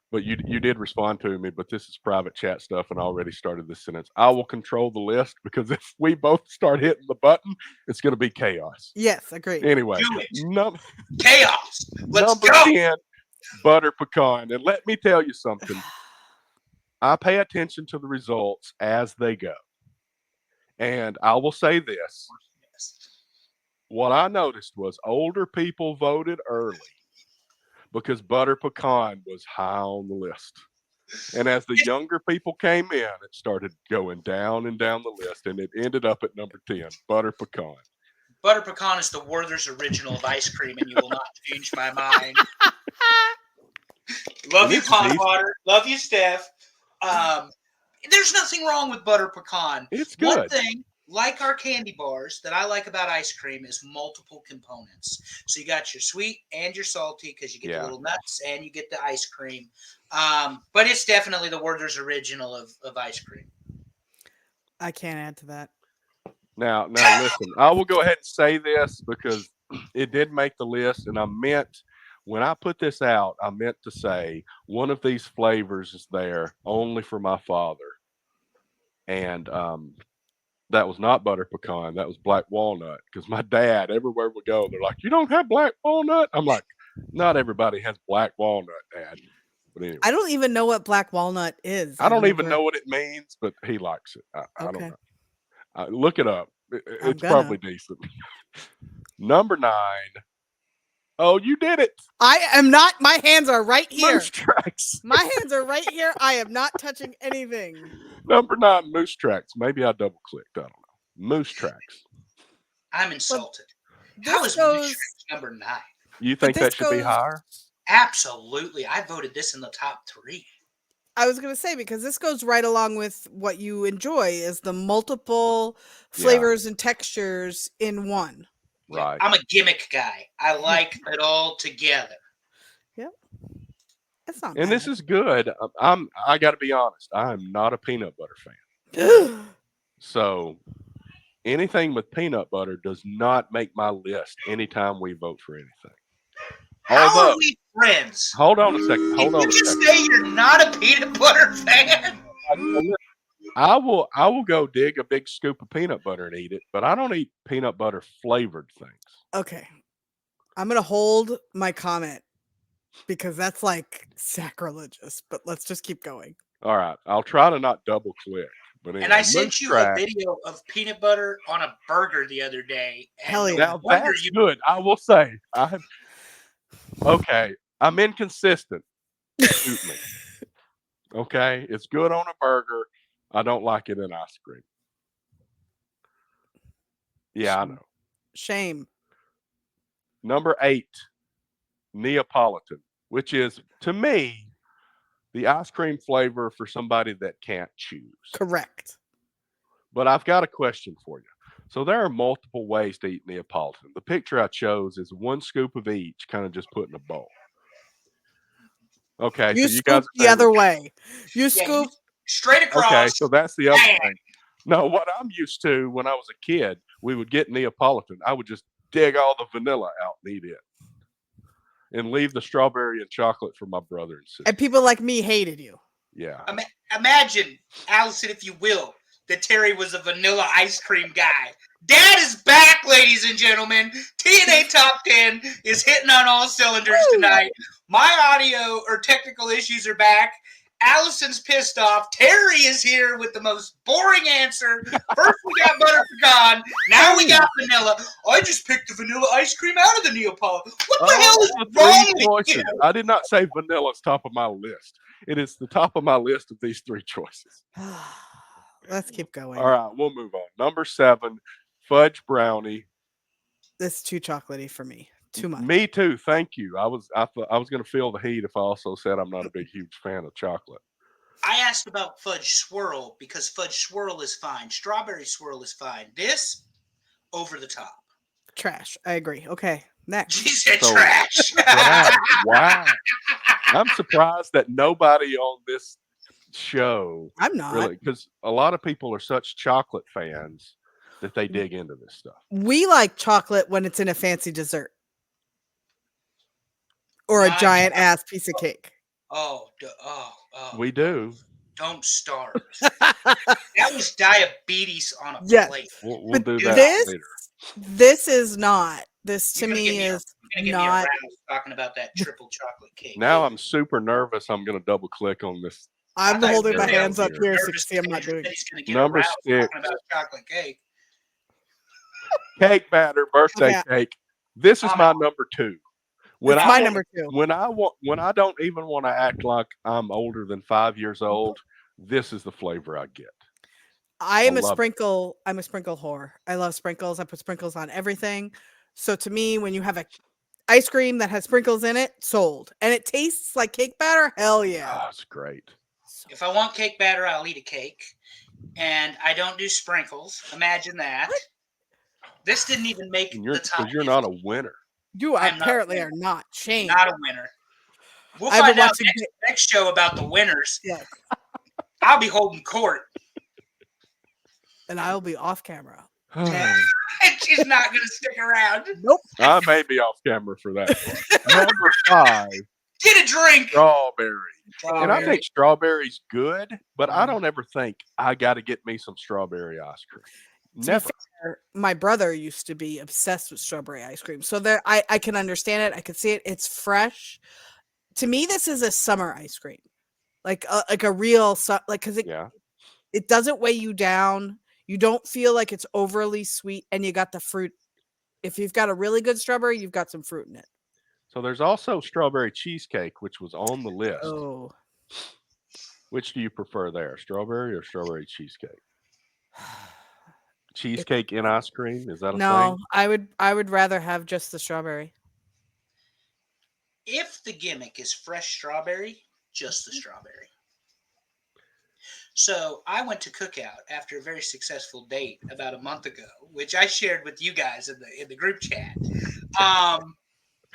But you did respond to me, but this is private chat stuff, and I already started this sentence. I will control the list because if we both start hitting the button, it's going to be chaos. Yes, agreed. Anyway, Do it. chaos. Let's Number go. 10, butter pecan. And let me tell you something. I pay attention to the results as they go. And I will say this. What I noticed was older people voted early because butter pecan was high on the list. And as the younger people came in, it started going down and down the list, and it ended up at number 10, butter pecan. Butter pecan is the Werther's original of ice cream, and you will not change my mind. Love you, Potwater. Love you, Steph. There's nothing wrong with butter pecan. It's good. One thing, like our candy bars, that I like about ice cream is multiple components. So you got your sweet and your salty because you get the little nuts and you get the ice cream. But it's definitely the Werther's original of ice cream. I can't add to that. Now listen, I will go ahead and say this because it did make the list, and I meant when I put this out, I meant to say one of these flavors is there only for my father, and that was not butter pecan. That was black walnut. Because my dad, everywhere we go, they're like, "You don't have black walnut?" I'm like, "Not everybody has black walnut, Dad." But anyway, I don't even know what black walnut is. I don't even know what it means, but he likes it. I don't know. Look it up. It's probably decent. Number 9. Oh, you did it. I am not. My hands are right here. Moose Tracks. My hands are right here. I am not touching anything. Number 9, Moose Tracks. Maybe I double clicked. I don't know. Moose Tracks. I'm insulted. How is Moose Tracks number 9? You think that should be higher? Absolutely. I voted this in the top 3. I was going to say, because this goes right along with what you enjoy is the multiple flavors and textures in one. Right. I'm a gimmick guy. I like it all together. Yep. That's not and bad. This is good. I got to be honest. I'm not a peanut butter fan. So anything with peanut butter does not make my list anytime we vote for anything. How are we friends? Hold on a second. Did you just say you're not a peanut butter fan? I will go dig a big scoop of peanut butter and eat it, but I don't eat peanut butter flavored things. Okay. I'm going to hold my comment because that's like sacrilegious, but let's just keep going. All right. I'll try to not double click. But anyway, and I sent you a video of peanut butter on a burger the other day. Hell yeah. Now that's good. I will say. Okay. I'm inconsistent. Shoot me. Okay. It's good on a burger. I don't like it in ice cream. Yeah, I know. Shame. Number 8, Neapolitan, which is, to me, the ice cream flavor for somebody that can't choose. Correct. But I've got a question for you. So there are multiple ways to eat Neapolitan. The picture I chose is 1 scoop of each, kind of just put in a bowl. Okay, you so you guys the other way. You scoop straight across. Okay, so that's the other thing. No, what I'm used to when I was a kid, we would get Neapolitan. I would just dig all the vanilla out and eat it. And leave the strawberry and chocolate for my brother and sister. And people like me hated you. Yeah. Imagine, Allison, if you will, that Terry was a vanilla ice cream guy. Dad is back, ladies and gentlemen. TNA Top 10 is hitting on all cylinders tonight. My audio or technical issues are back. Allison's pissed off. Terry is here with the most boring answer. First we got butter pecan. Now we got vanilla. I just picked the vanilla ice cream out of the Neapolitan. What the hell is wrong with you? I did not say vanilla's top of my list. It is the top of my list of these 3 choices. Let's keep going. All right, we'll move on. Number 7, fudge brownie. This is too chocolatey for me. Too much. Me too. Thank you. I was going to feel the heat if I also said I'm not a big, huge fan of chocolate. I asked about fudge swirl because fudge swirl is fine. Strawberry swirl is fine. This, over the top. Trash. I agree. Okay, next. She said trash. Wow. I'm surprised that nobody on this show. I'm not. Really, because a lot of people are such chocolate fans that they dig into this stuff. We like chocolate when it's in a fancy dessert. Or a giant ass piece of cake. Oh. We do. Don't start. That was diabetes on a plate. We'll do that later. This is not. This to me is not. Talking about that triple chocolate cake. Now I'm super nervous. I'm going to double click on this. I'm holding my hands up here so you see I'm not doing it. Number 6. Talking about chocolate cake. Cake batter, birthday cake. This is my number 2. When It's I my want, number 2. when I don't even want to act like I'm older than 5 years old, this is the flavor I get. I I'm a love it. sprinkle whore. I love sprinkles. I put sprinkles on everything. So to me, when you have a ice cream that has sprinkles in it, sold. And it tastes like cake batter, hell yeah. Oh, it's great. If I want cake batter, I'll eat a cake. And I don't do sprinkles. Imagine that. What? This didn't even make the top Because you're 50. not a winner. You I'm not a apparently winner. are not. Shame. Not a winner. We'll I've been find out watching next show about the winners. Yes. I'll be holding court. And I'll be off camera. And she's not going to stick around. Nope. I may be off camera for that part. Number 5, Get a drink. strawberry. And I Strawberry. think strawberry's good, but I don't ever think I got to get me some strawberry ice cream. To be Never. fair, my brother used to be obsessed with strawberry ice cream. So there I can understand it. I can see it. It's fresh. To me, this is a summer ice cream. Like a real because Yeah. it doesn't weigh you down. You don't feel like it's overly sweet, and you got the fruit. If you've got a really good strawberry, you've got some fruit in it. So there's also strawberry cheesecake, which was on the list. Oh, Which do you prefer there, strawberry or strawberry cheesecake? Cheesecake in ice cream, is that a no, thing? I would rather have just the strawberry. If the gimmick is fresh strawberry, just the strawberry. So I went to Cookout after a very successful date about a month ago, which I shared with you guys in the group chat.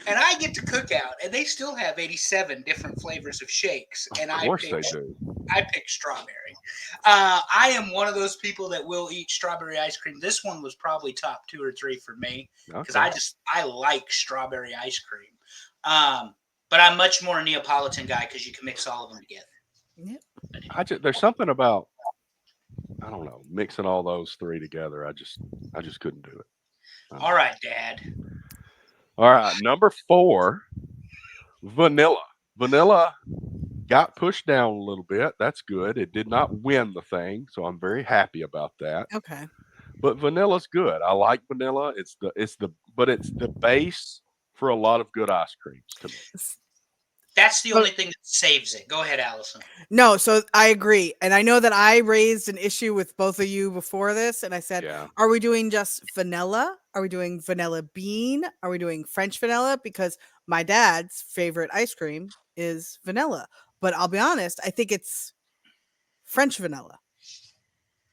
And I get to Cookout, and they still have 87 different flavors of shakes. And Of course they do. I picked strawberry. I am one of those people that will eat strawberry ice cream. This one was probably top 2 or 3 for me because I like strawberry ice cream. But I'm much more a Neapolitan guy because you can mix all of them together. Yep. There's something about, I don't know, mixing all those 3 together. I just couldn't do it. All right, Dad. All right, number 4, vanilla. Vanilla got pushed down a little bit. That's good. It did not win the thing, so I'm very happy about that. Okay. But vanilla's good. I like vanilla. It's the base for a lot of good ice creams to me. That's the only thing that saves it. Go ahead, Allison. No, so I agree. And I know that I raised an issue with both of you before this. And I said, Are we doing just vanilla? Are we doing vanilla bean? Are we doing French vanilla? Because my dad's favorite ice cream is vanilla. But I'll be honest, I think it's French vanilla.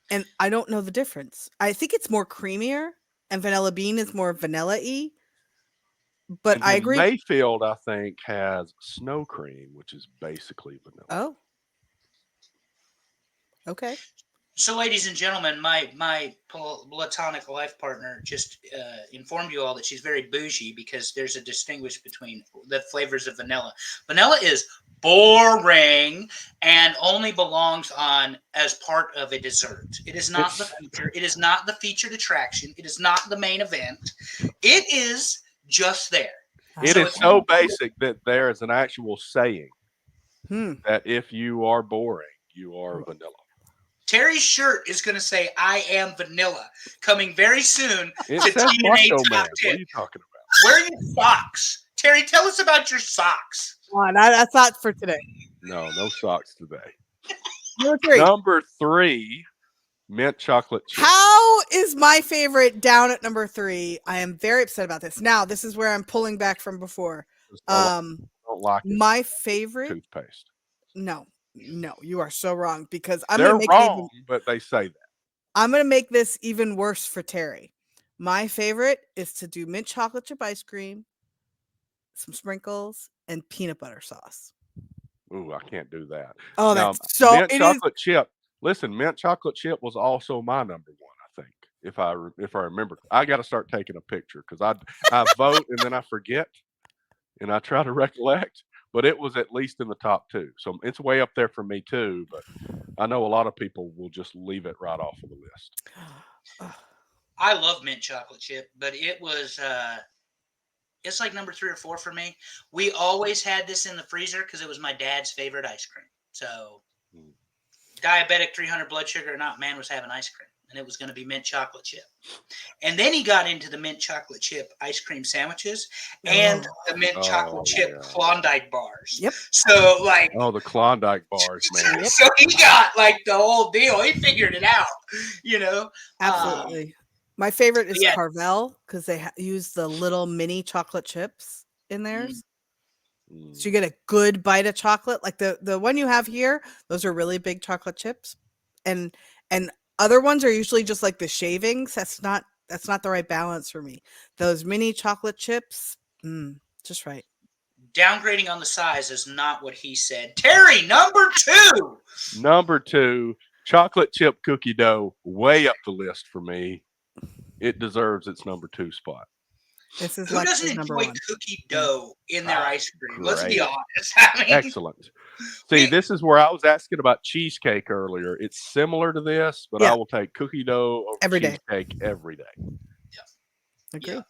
And I don't know the difference. I think it's more creamier, and vanilla bean is more vanilla-y. But I agree. Mayfield, I think, has snow cream, which is basically vanilla. Oh. Okay. So, ladies and gentlemen, my platonic life partner just informed you all that she's very bougie because there's a distinguish between the flavors of vanilla. Vanilla is boring and only belongs on as part of a dessert. It is not the feature. It is not the featured attraction. It is not the main event. It is just there. It is so basic that there is an actual saying that if you are boring, you are vanilla. Terry's shirt is going to say, I am vanilla, coming very soon It to says TNA Macho Top Man. 10. What are you talking about? Where are your socks? Terry, tell us about your socks. Come on, that's not for today. No socks today. Number 3, mint chocolate chip. How is my favorite down at number 3? I am very upset about this. Now, this is where I'm pulling back from before. Don't like it. My favorite Toothpaste. No, you are so wrong because They're wrong, but they say that. I'm going to make this even worse for Terry. My favorite is to do mint chocolate chip ice cream, some sprinkles, and peanut butter sauce. Ooh, I can't do that. Oh, now, that's so. Mint chocolate chip. Listen, mint chocolate chip was also my number 1. I think if I remember, I got to start taking a picture because I vote and then I forget, and I try to recollect. But it was at least in the top 2, so it's way up there for me too. But I know a lot of people will just leave it right off of the list. I love mint chocolate chip, but it was it's like number 3 or 4 for me. We always had this in the freezer because it was my dad's favorite ice cream. So diabetic, 300 blood sugar or not, man was having ice cream. and it was going to be mint chocolate chip. And then he got into the mint chocolate chip ice cream sandwiches and the mint chocolate chip Klondike bars. Yep. So like, the Klondike bars, man. So he got like the whole deal. He figured it out, you know. Absolutely. My favorite is Carvel because they use the little mini chocolate chips in theirs. So you get a good bite of chocolate. Like the one you have here, those are really big chocolate chips. And other ones are usually just like the shavings. That's not the right balance for me. Those mini chocolate chips, just right. Downgrading on the size is not what he said. Terry, number 2. Number 2, chocolate chip cookie dough, way up the list for me. It deserves its number 2 spot. This is Who doesn't enjoy cookie dough in their ice cream? Let's be honest. I mean, excellent. See, this is where I was asking about cheesecake earlier. It's similar to this, but I will take cookie dough over cheesecake every day. Yeah. Agree. Yeah.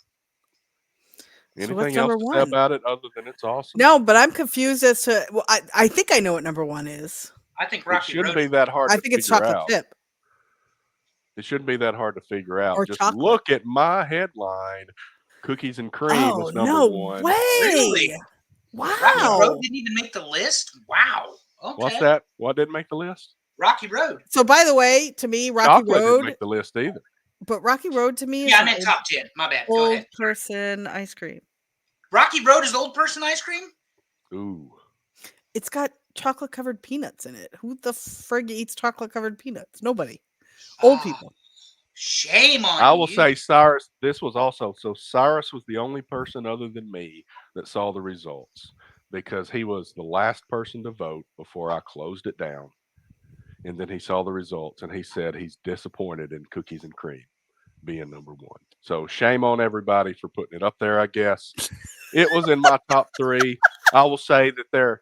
Anything else to say about it other than it's awesome? No, but I'm confused as to. Well, I think I know what number 1 is. I think Rocky Road. It shouldn't be that hard. I think it's chocolate chip. It shouldn't be that hard to figure out. Or just chocolate. Look at my headline. Cookies and cream is number 1. Way. Really? Wow. Rocky Road didn't even make the list? Wow. Okay. What's that? What didn't make the list? Rocky Road. So, by the way, to me, Rocky Chocolate Road didn't make the list either. But Rocky Road to me is I meant top 10. My bad. Go ahead. Old person ice cream. Rocky Road is old person ice cream? Ooh. It's got chocolate covered peanuts in it. Who the frig eats chocolate covered peanuts? Nobody. Old people. Shame on you. I will say Cyrus, this was also, so Cyrus was the only person other than me that saw the results because he was the last person to vote before I closed it down. And then he saw the results and he said he's disappointed in cookies and cream being number 1. So shame on everybody for putting it up there, I guess. It was in my top 3. I will say that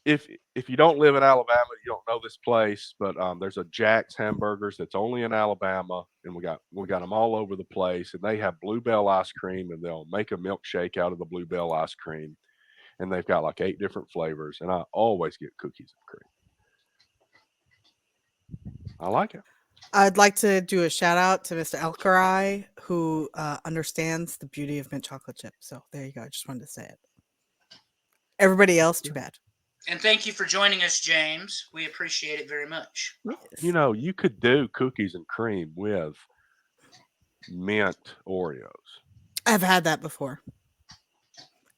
if you don't live in Alabama, you don't know this place, but there's a Jack's Hamburgers that's only in Alabama, and we got them all over the place, and they have Bluebell ice cream, and they'll make a milkshake out of the Bluebell ice cream, and they've got like 8 different flavors, and I always get cookies and cream. I like it. I'd like to do a shout out to Mr. Alcarai, who understands the beauty of mint chocolate chip. So there you go. I just wanted to say it. Everybody else, too bad. And thank you for joining us, James. We appreciate it very much. Yes. You know, you could do cookies and cream with mint Oreos. I've had that before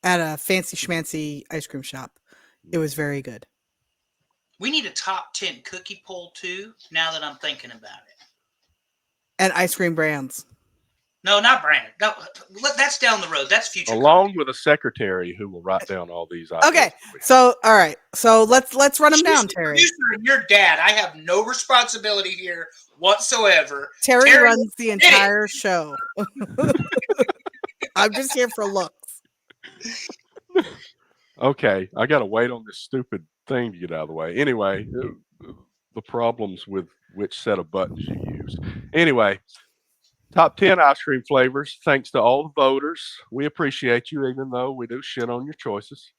at a fancy schmancy ice cream shop. It was very good. We need a top 10 cookie poll too, now that I'm thinking about it. And ice cream brands. No, not brand. No, that's down the road. That's future. Along with a secretary who will write down all these items. Okay. So, all right. So let's run them down, Terry. Producer and your dad. I have no responsibility here whatsoever. Terry runs the entire show. I'm just here for looks. Okay. I got to wait on this stupid thing to get out of the way. Anyway, the problems with which set of buttons you use. Anyway, top 10 ice cream flavors. Thanks to all the voters. We appreciate you, even though we do shit on your choices.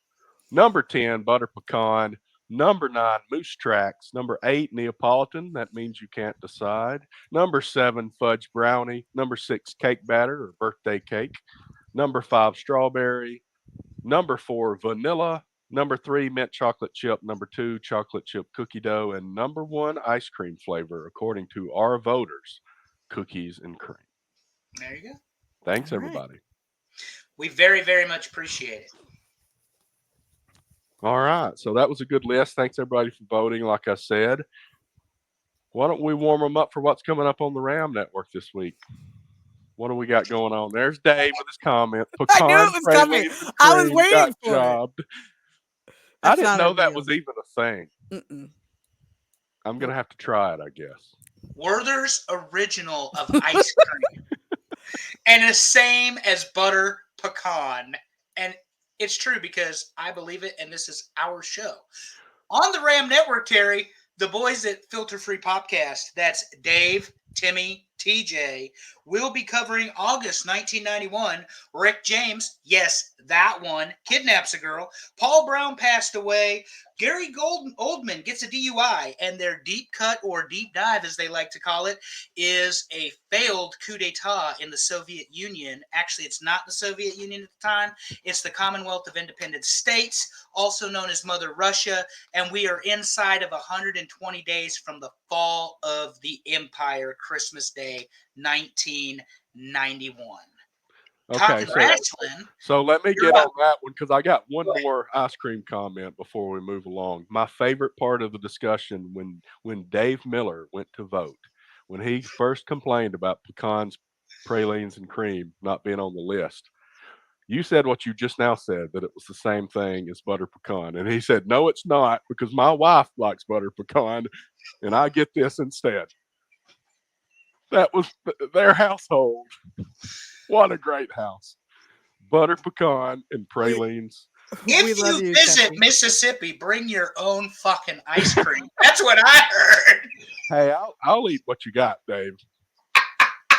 Number 10, butter pecan. Number 9, moose tracks. Number 8, Neapolitan. That means you can't decide. Number 7, fudge brownie. Number 6, cake batter or birthday cake. Number 5, strawberry. Number 4, vanilla. Number 3, mint chocolate chip. Number 2, chocolate chip cookie dough. And number 1, ice cream flavor, according to our voters, cookies and cream. There you go. Thanks, everybody. We very, very much appreciate it. All right. So that was a good list. Thanks, everybody, for voting, like I said. Why don't we warm them up for what's coming up on the RAM Network this week? What do we got going on? There's Dave with his comment. I knew it was coming. I was waiting for it. I didn't know that was even a thing. Mm-mm. I'm going to have to try it, I guess. Werther's original of ice cream. And the same as butter pecan. And it's true because I believe it, and this is our show. On the RAM Network, Terry, the boys at Filter Free Podcast, that's Dave, Timmy, TJ, will be covering August 1991. Rick James, yes, that one, kidnaps a girl. Paul Brown passed away. Gary Oldman gets a DUI, and their deep cut, or deep dive as they like to call it, is a failed coup d'etat in the Soviet Union. Actually, it's not the Soviet Union at the time. It's the Commonwealth of Independent States, also known as Mother Russia, and we are inside of 120 days from the fall of the empire, Christmas Day, 1991. Okay, Talking wrestling. so let me You're get up. on that one because I got one Go ahead. more ice cream comment before we move along. My favorite part of the discussion when Dave Miller went to vote, when he first complained about pecans, pralines, and cream not being on the list. You said what you just now said, that it was the same thing as butter pecan, and he said, "No, it's not, because my wife likes butter pecan, and I get this instead." That was their household. What a great house. Butter pecan and pralines. We If love you you, visit Jeffrey. Mississippi, bring your own fucking ice cream. That's what I heard. Hey, I'll eat what you got, Dave.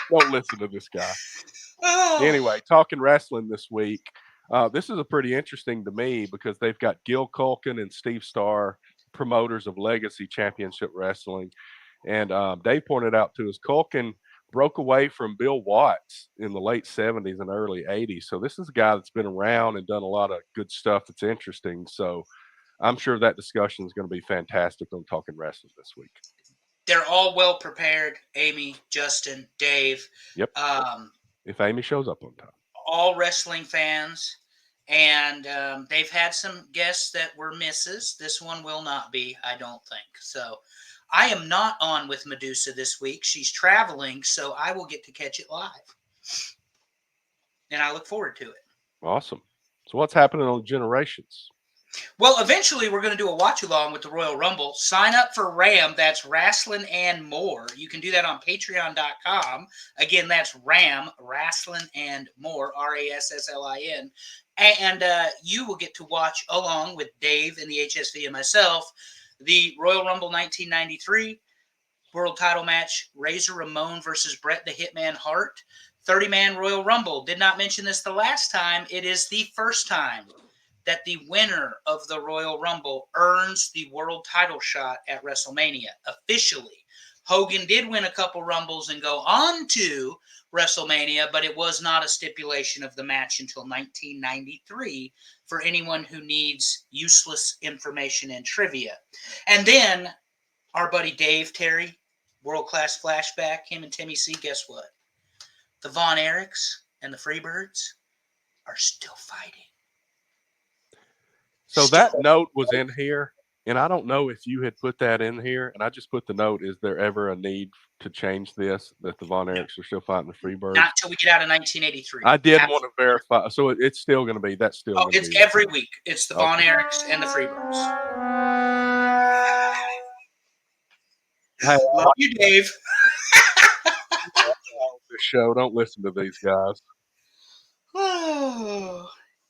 Don't listen to this guy. Oh, Anyway, talking wrestling this week. This is a pretty interesting to me because they've got Gil Culkin and Steve Starr, promoters of Legacy Championship Wrestling, and Dave pointed out to us Culkin broke away from Bill Watts in the late '70s and early '80s. So this is a guy that's been around and done a lot of good stuff that's interesting. So I'm sure that discussion is going to be fantastic on Talking Wrestling this week. they're all well prepared. Amy, Justin, Dave. Yep. If Amy shows up on time. All wrestling fans, and they've had some guests that were misses. This one will not be, I don't think. So I am not on with Medusa this week. She's traveling, so I will get to catch it live. And I look forward to it. Awesome. So what's happening on Generations? Well, eventually we're going to do a watch along with the Royal Rumble. Sign up for RAM. That's Wrestling and More. You can do that on patreon.com. Again, that's RAM, Wrestling and More, RASSLIN. And you will get to watch along with Dave and the HSV and myself the Royal Rumble 1993 World Title match, Razor Ramon versus Bret the Hitman Hart. 30-man Royal Rumble. Did not mention this the last time. It is the first time that the winner of the Royal Rumble earns the world title shot at WrestleMania officially. Hogan did win a couple Rumbles and go on to WrestleMania, but it was not a stipulation of the match until 1993 for anyone who needs useless information and trivia. And then our buddy Dave Terry, world-class flashback, him and Timmy C, guess what? The Von Erichs and the Freebirds are still fighting. So that note was in here, and I don't know if you had put that in here, and I just put the note, is there ever a need to change this, that the Von Erichs are still fighting the Freebirds? Not till we get out of 1983. I did want to verify. So it's still going to be, that's still going to be. It's every week. It's the Von Erichs and the Freebirds. Hey, love you, Dave. The show, don't listen to these guys.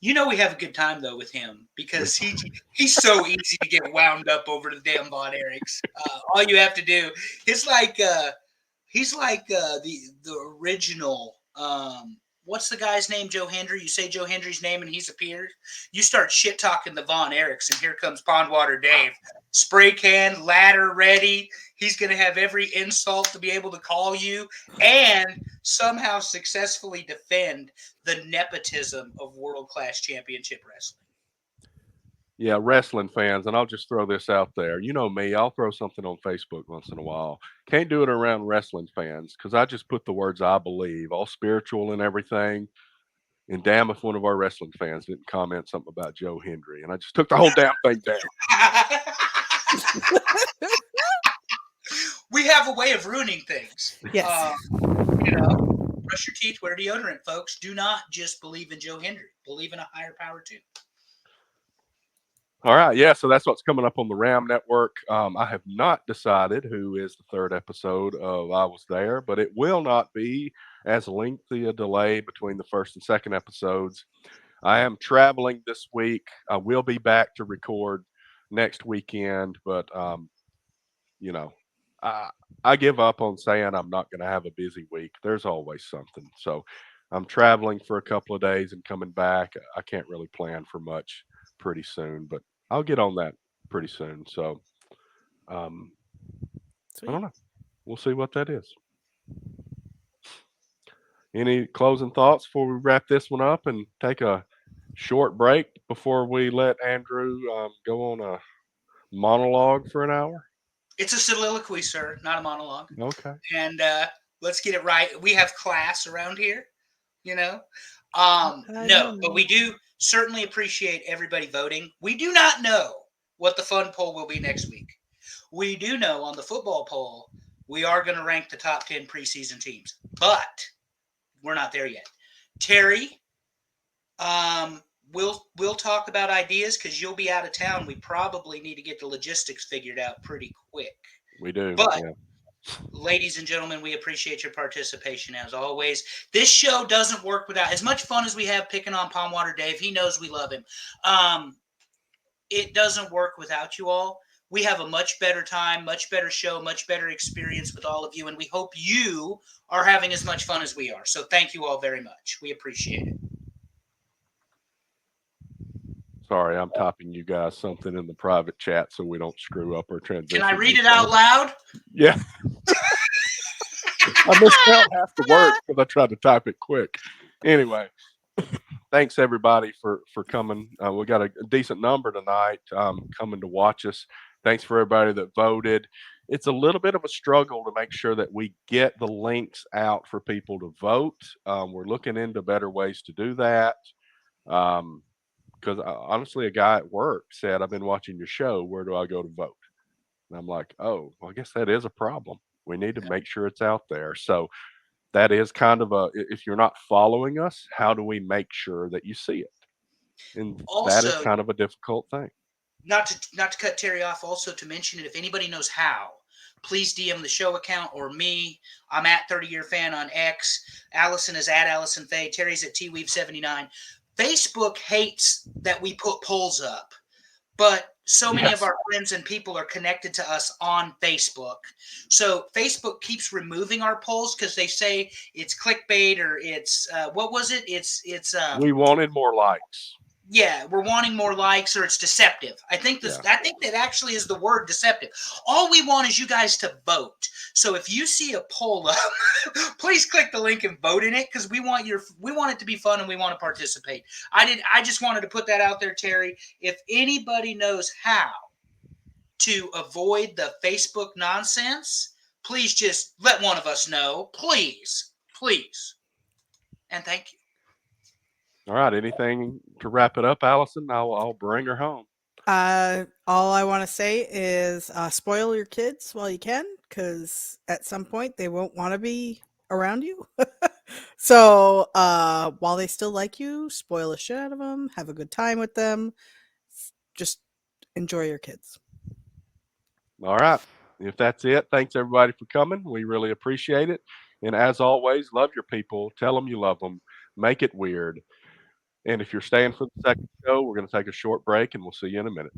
You know we have a good time though with him because he's so easy to get wound up over the damn Von Erichs. All you have to do, he's like the original. What's the guy's name? Joe Hendry. You say Joe Hendry's name and he's appeared. You start shit talking the Von Erichs, and here comes Pondwater Dave. Spray can, ladder ready. He's going to have every insult to be able to call you and somehow successfully defend the nepotism of world-class championship wrestling. Yeah, wrestling fans, and I'll just throw this out there. You know me, I'll throw something on Facebook once in a while. Can't do it around wrestling fans because I just put the words I believe, all spiritual and everything. And damn if one of our wrestling fans didn't comment something about Joe Hendry. And I just took the whole damn thing down. We have a way of ruining things. Yes. Brush your teeth, wear deodorant, folks. Do not just believe in Joe Hendry. Believe in a higher power too. All right, yeah, so that's what's coming up on the RAM Network. I have not decided who is the third episode of I Was There, but it will not be as lengthy a delay between the first and second episodes. I am traveling this week. I will be back to record next weekend, but I give up on saying I'm not going to have a busy week. There's always something. So I'm traveling for a couple of days and coming back. I can't really plan for much pretty soon, but I'll get on that pretty soon. So um, I Sweet. don't know. We'll see what that is. Any closing thoughts before we wrap this one up and take a short break before we let Andrew go on a monologue for an hour? It's a soliloquy, sir, not a monologue. Okay. And let's get it right. We have class around here, you know. I No, know, but man. we do certainly appreciate everybody voting. We do not know what the fun poll will be next week. We do know on the football poll we are going to rank the top 10 preseason teams, but we're not there yet. Terry, we'll talk about ideas because you'll be out of town. We probably need to get the logistics figured out pretty quick. We do. But Yeah. ladies and gentlemen, we appreciate your participation as always. This show doesn't work without as much fun as we have picking on Palm Water Dave. He knows we love him. It doesn't work without you all. We have a much better time, much better show, much better experience with all of you, and we hope you are having as much fun as we are. So thank you all very much. We appreciate it. Sorry, I'm typing you guys something in the private chat so we don't screw up our transition. Can I read it out loud? Yeah. I missed out half the words because I tried to type it quick. Anyway, thanks everybody for coming. We got a decent number tonight coming to watch us. Thanks for everybody that voted. It's a little bit of a struggle to make sure that we get the links out for people to vote. We're looking into better ways to do that. Because honestly, a guy at work said, "I've been watching your show. Where do I go to vote?" And I'm like, "Oh, well, I guess that is a problem. We need to make sure it's out there." So that is kind of if you're not following us, how do we make sure that you see it? And that is Also, kind of a difficult thing. not to cut Terry off, also to mention it, if anybody knows how, please DM the show account or me. I'm at 30-year fan on X. Allison is at Allison Faye. Terry's at TWeave79. Facebook hates that we put polls up, but so many of Yes. our friends and people are connected to us on Facebook. So Facebook keeps removing our polls because they say it's clickbait or it's what was it? It's We wanted more likes. yeah, we're wanting more likes or it's deceptive. I think that actually is the word deceptive. All we want is you guys to vote. So if you see a poll up, please click the link and vote in it because we want it to be fun and we want to participate. I just wanted to put that out there, Terry. If anybody knows how to avoid the Facebook nonsense, please just let one of us know. Please. Please. And thank you. All right. Anything to wrap it up, Allison? I'll bring her home. All I want to say is spoil your kids while you can, because at some point they won't want to be around you. So while they still like you, spoil the shit out of them. Have a good time with them. Just enjoy your kids. All right. If that's it, thanks everybody for coming. We really appreciate it. And as always, love your people. Tell them you love them. Make it weird. And if you're staying for the second show, we're going to take a short break and we'll see you in a minute.